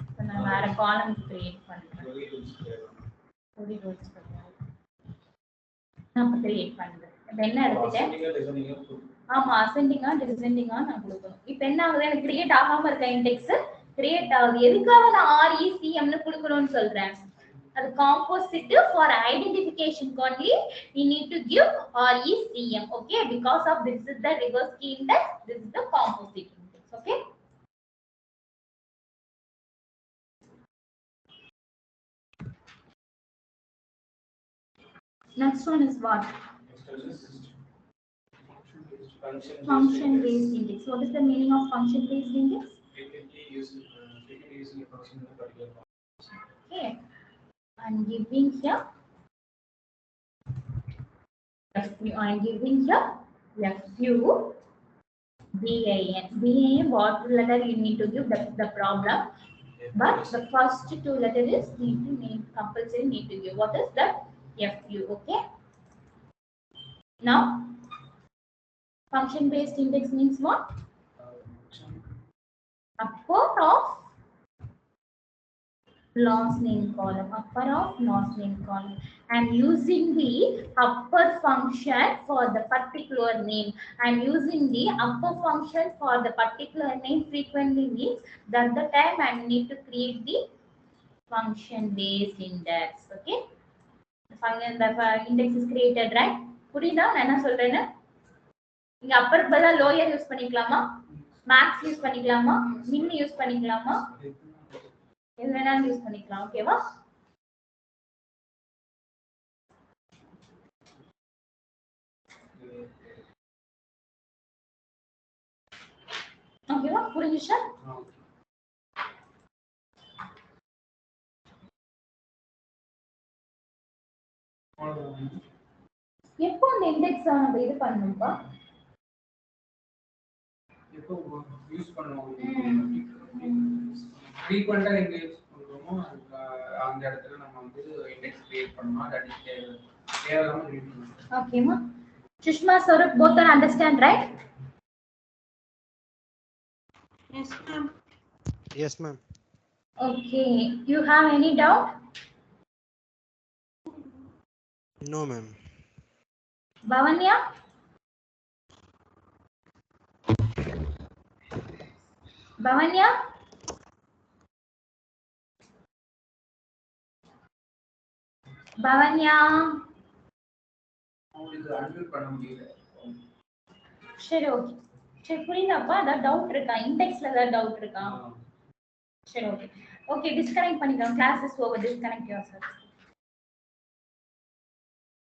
இப்ப நான் வேற காலம் கிரியேட் பண்றேன். ரூல்ஸ் ஒரு ரூல்ஸ் நான் கிரியேட் பண்றேன். இப்ப என்ன எடுத்துட்டேன்? ஆமா, அசெண்டிங்கா டிசெண்டிங்கா நான் கொடுக்கணும். இப்போ என்ன ஆகுது? எனக்கு கிரியேட் ஆகாம இருக்க இன்டெக்ஸ் கிரியேட் ஆகுது. எதுக்காக நான் RECM னு கொடுக்கணும்னு சொல்றேன்? அது composite for identification only we need to give RECM. Okay, because of this is the reverse key index, this is the composite index. Okay. Next one is what? Function based index. What is the meaning of function based index? frequently using a function in a particular form. Okay, I'm giving here I'm giving here FU BAN. What letter you need to give? That's the problem. But the first two letters is compulsory need to give. What is that? FU. Okay. Now, function based index means what? Upper of last name column. Upper of last name column. I'm using the upper function for the particular name. I'm using the upper function for the particular name frequently means that the time I need to create the function based index. Okay. The index is created, right? புரியுதா நான் என்ன சொல்றேன்னு? நீங்க அப்பர் பதிலா lower use பண்ணிக்கலாமா? Maths use பண்ணிக்கலாமா? மின் use பண்ணிக்கலாமா? எது வேணாலும் யூஸ் பண்ணிக்கலாம். ஓகேவா? ஓகேவா? புரிஞ்சுச்சா? எப்போ அந்த இண்டெக்ஸ் நம்ம இது பண்ணணும்பா? எப்போ யூஸ் பண்ணுவோம்? ஃப்ரீக்வெண்டா எங்க யூஸ் பண்றோமோ அந்த இடத்துல நம்ம வந்து இண்டெக்ஸ் கிரியேட் பண்ணோம். தட் இஸ் தேவையில்லாம கிரியேட் பண்ணணும். ஓகேமா? Sushma, Saurabh, both are understand, right? Yes, ma'am. Yes, ma'am. Okay. You have any doubt? No, ma'am. Bhavanya? Bhavanya? Bhavanya? அவங்களுக்கு அன்மியூட் பண்ண முடியல. சரி, ஓகே. சரி, புரியுதாப்பா? ஏதாவது டவுட் இருக்கா? இண்டெக்ஸ்ல ஏதாவது டவுட் இருக்கா? சரி, ஓகே. ஓகே, டிஸ்கனெக்ட் பண்ணிக்கலாம். Class is over. Disconnect your self.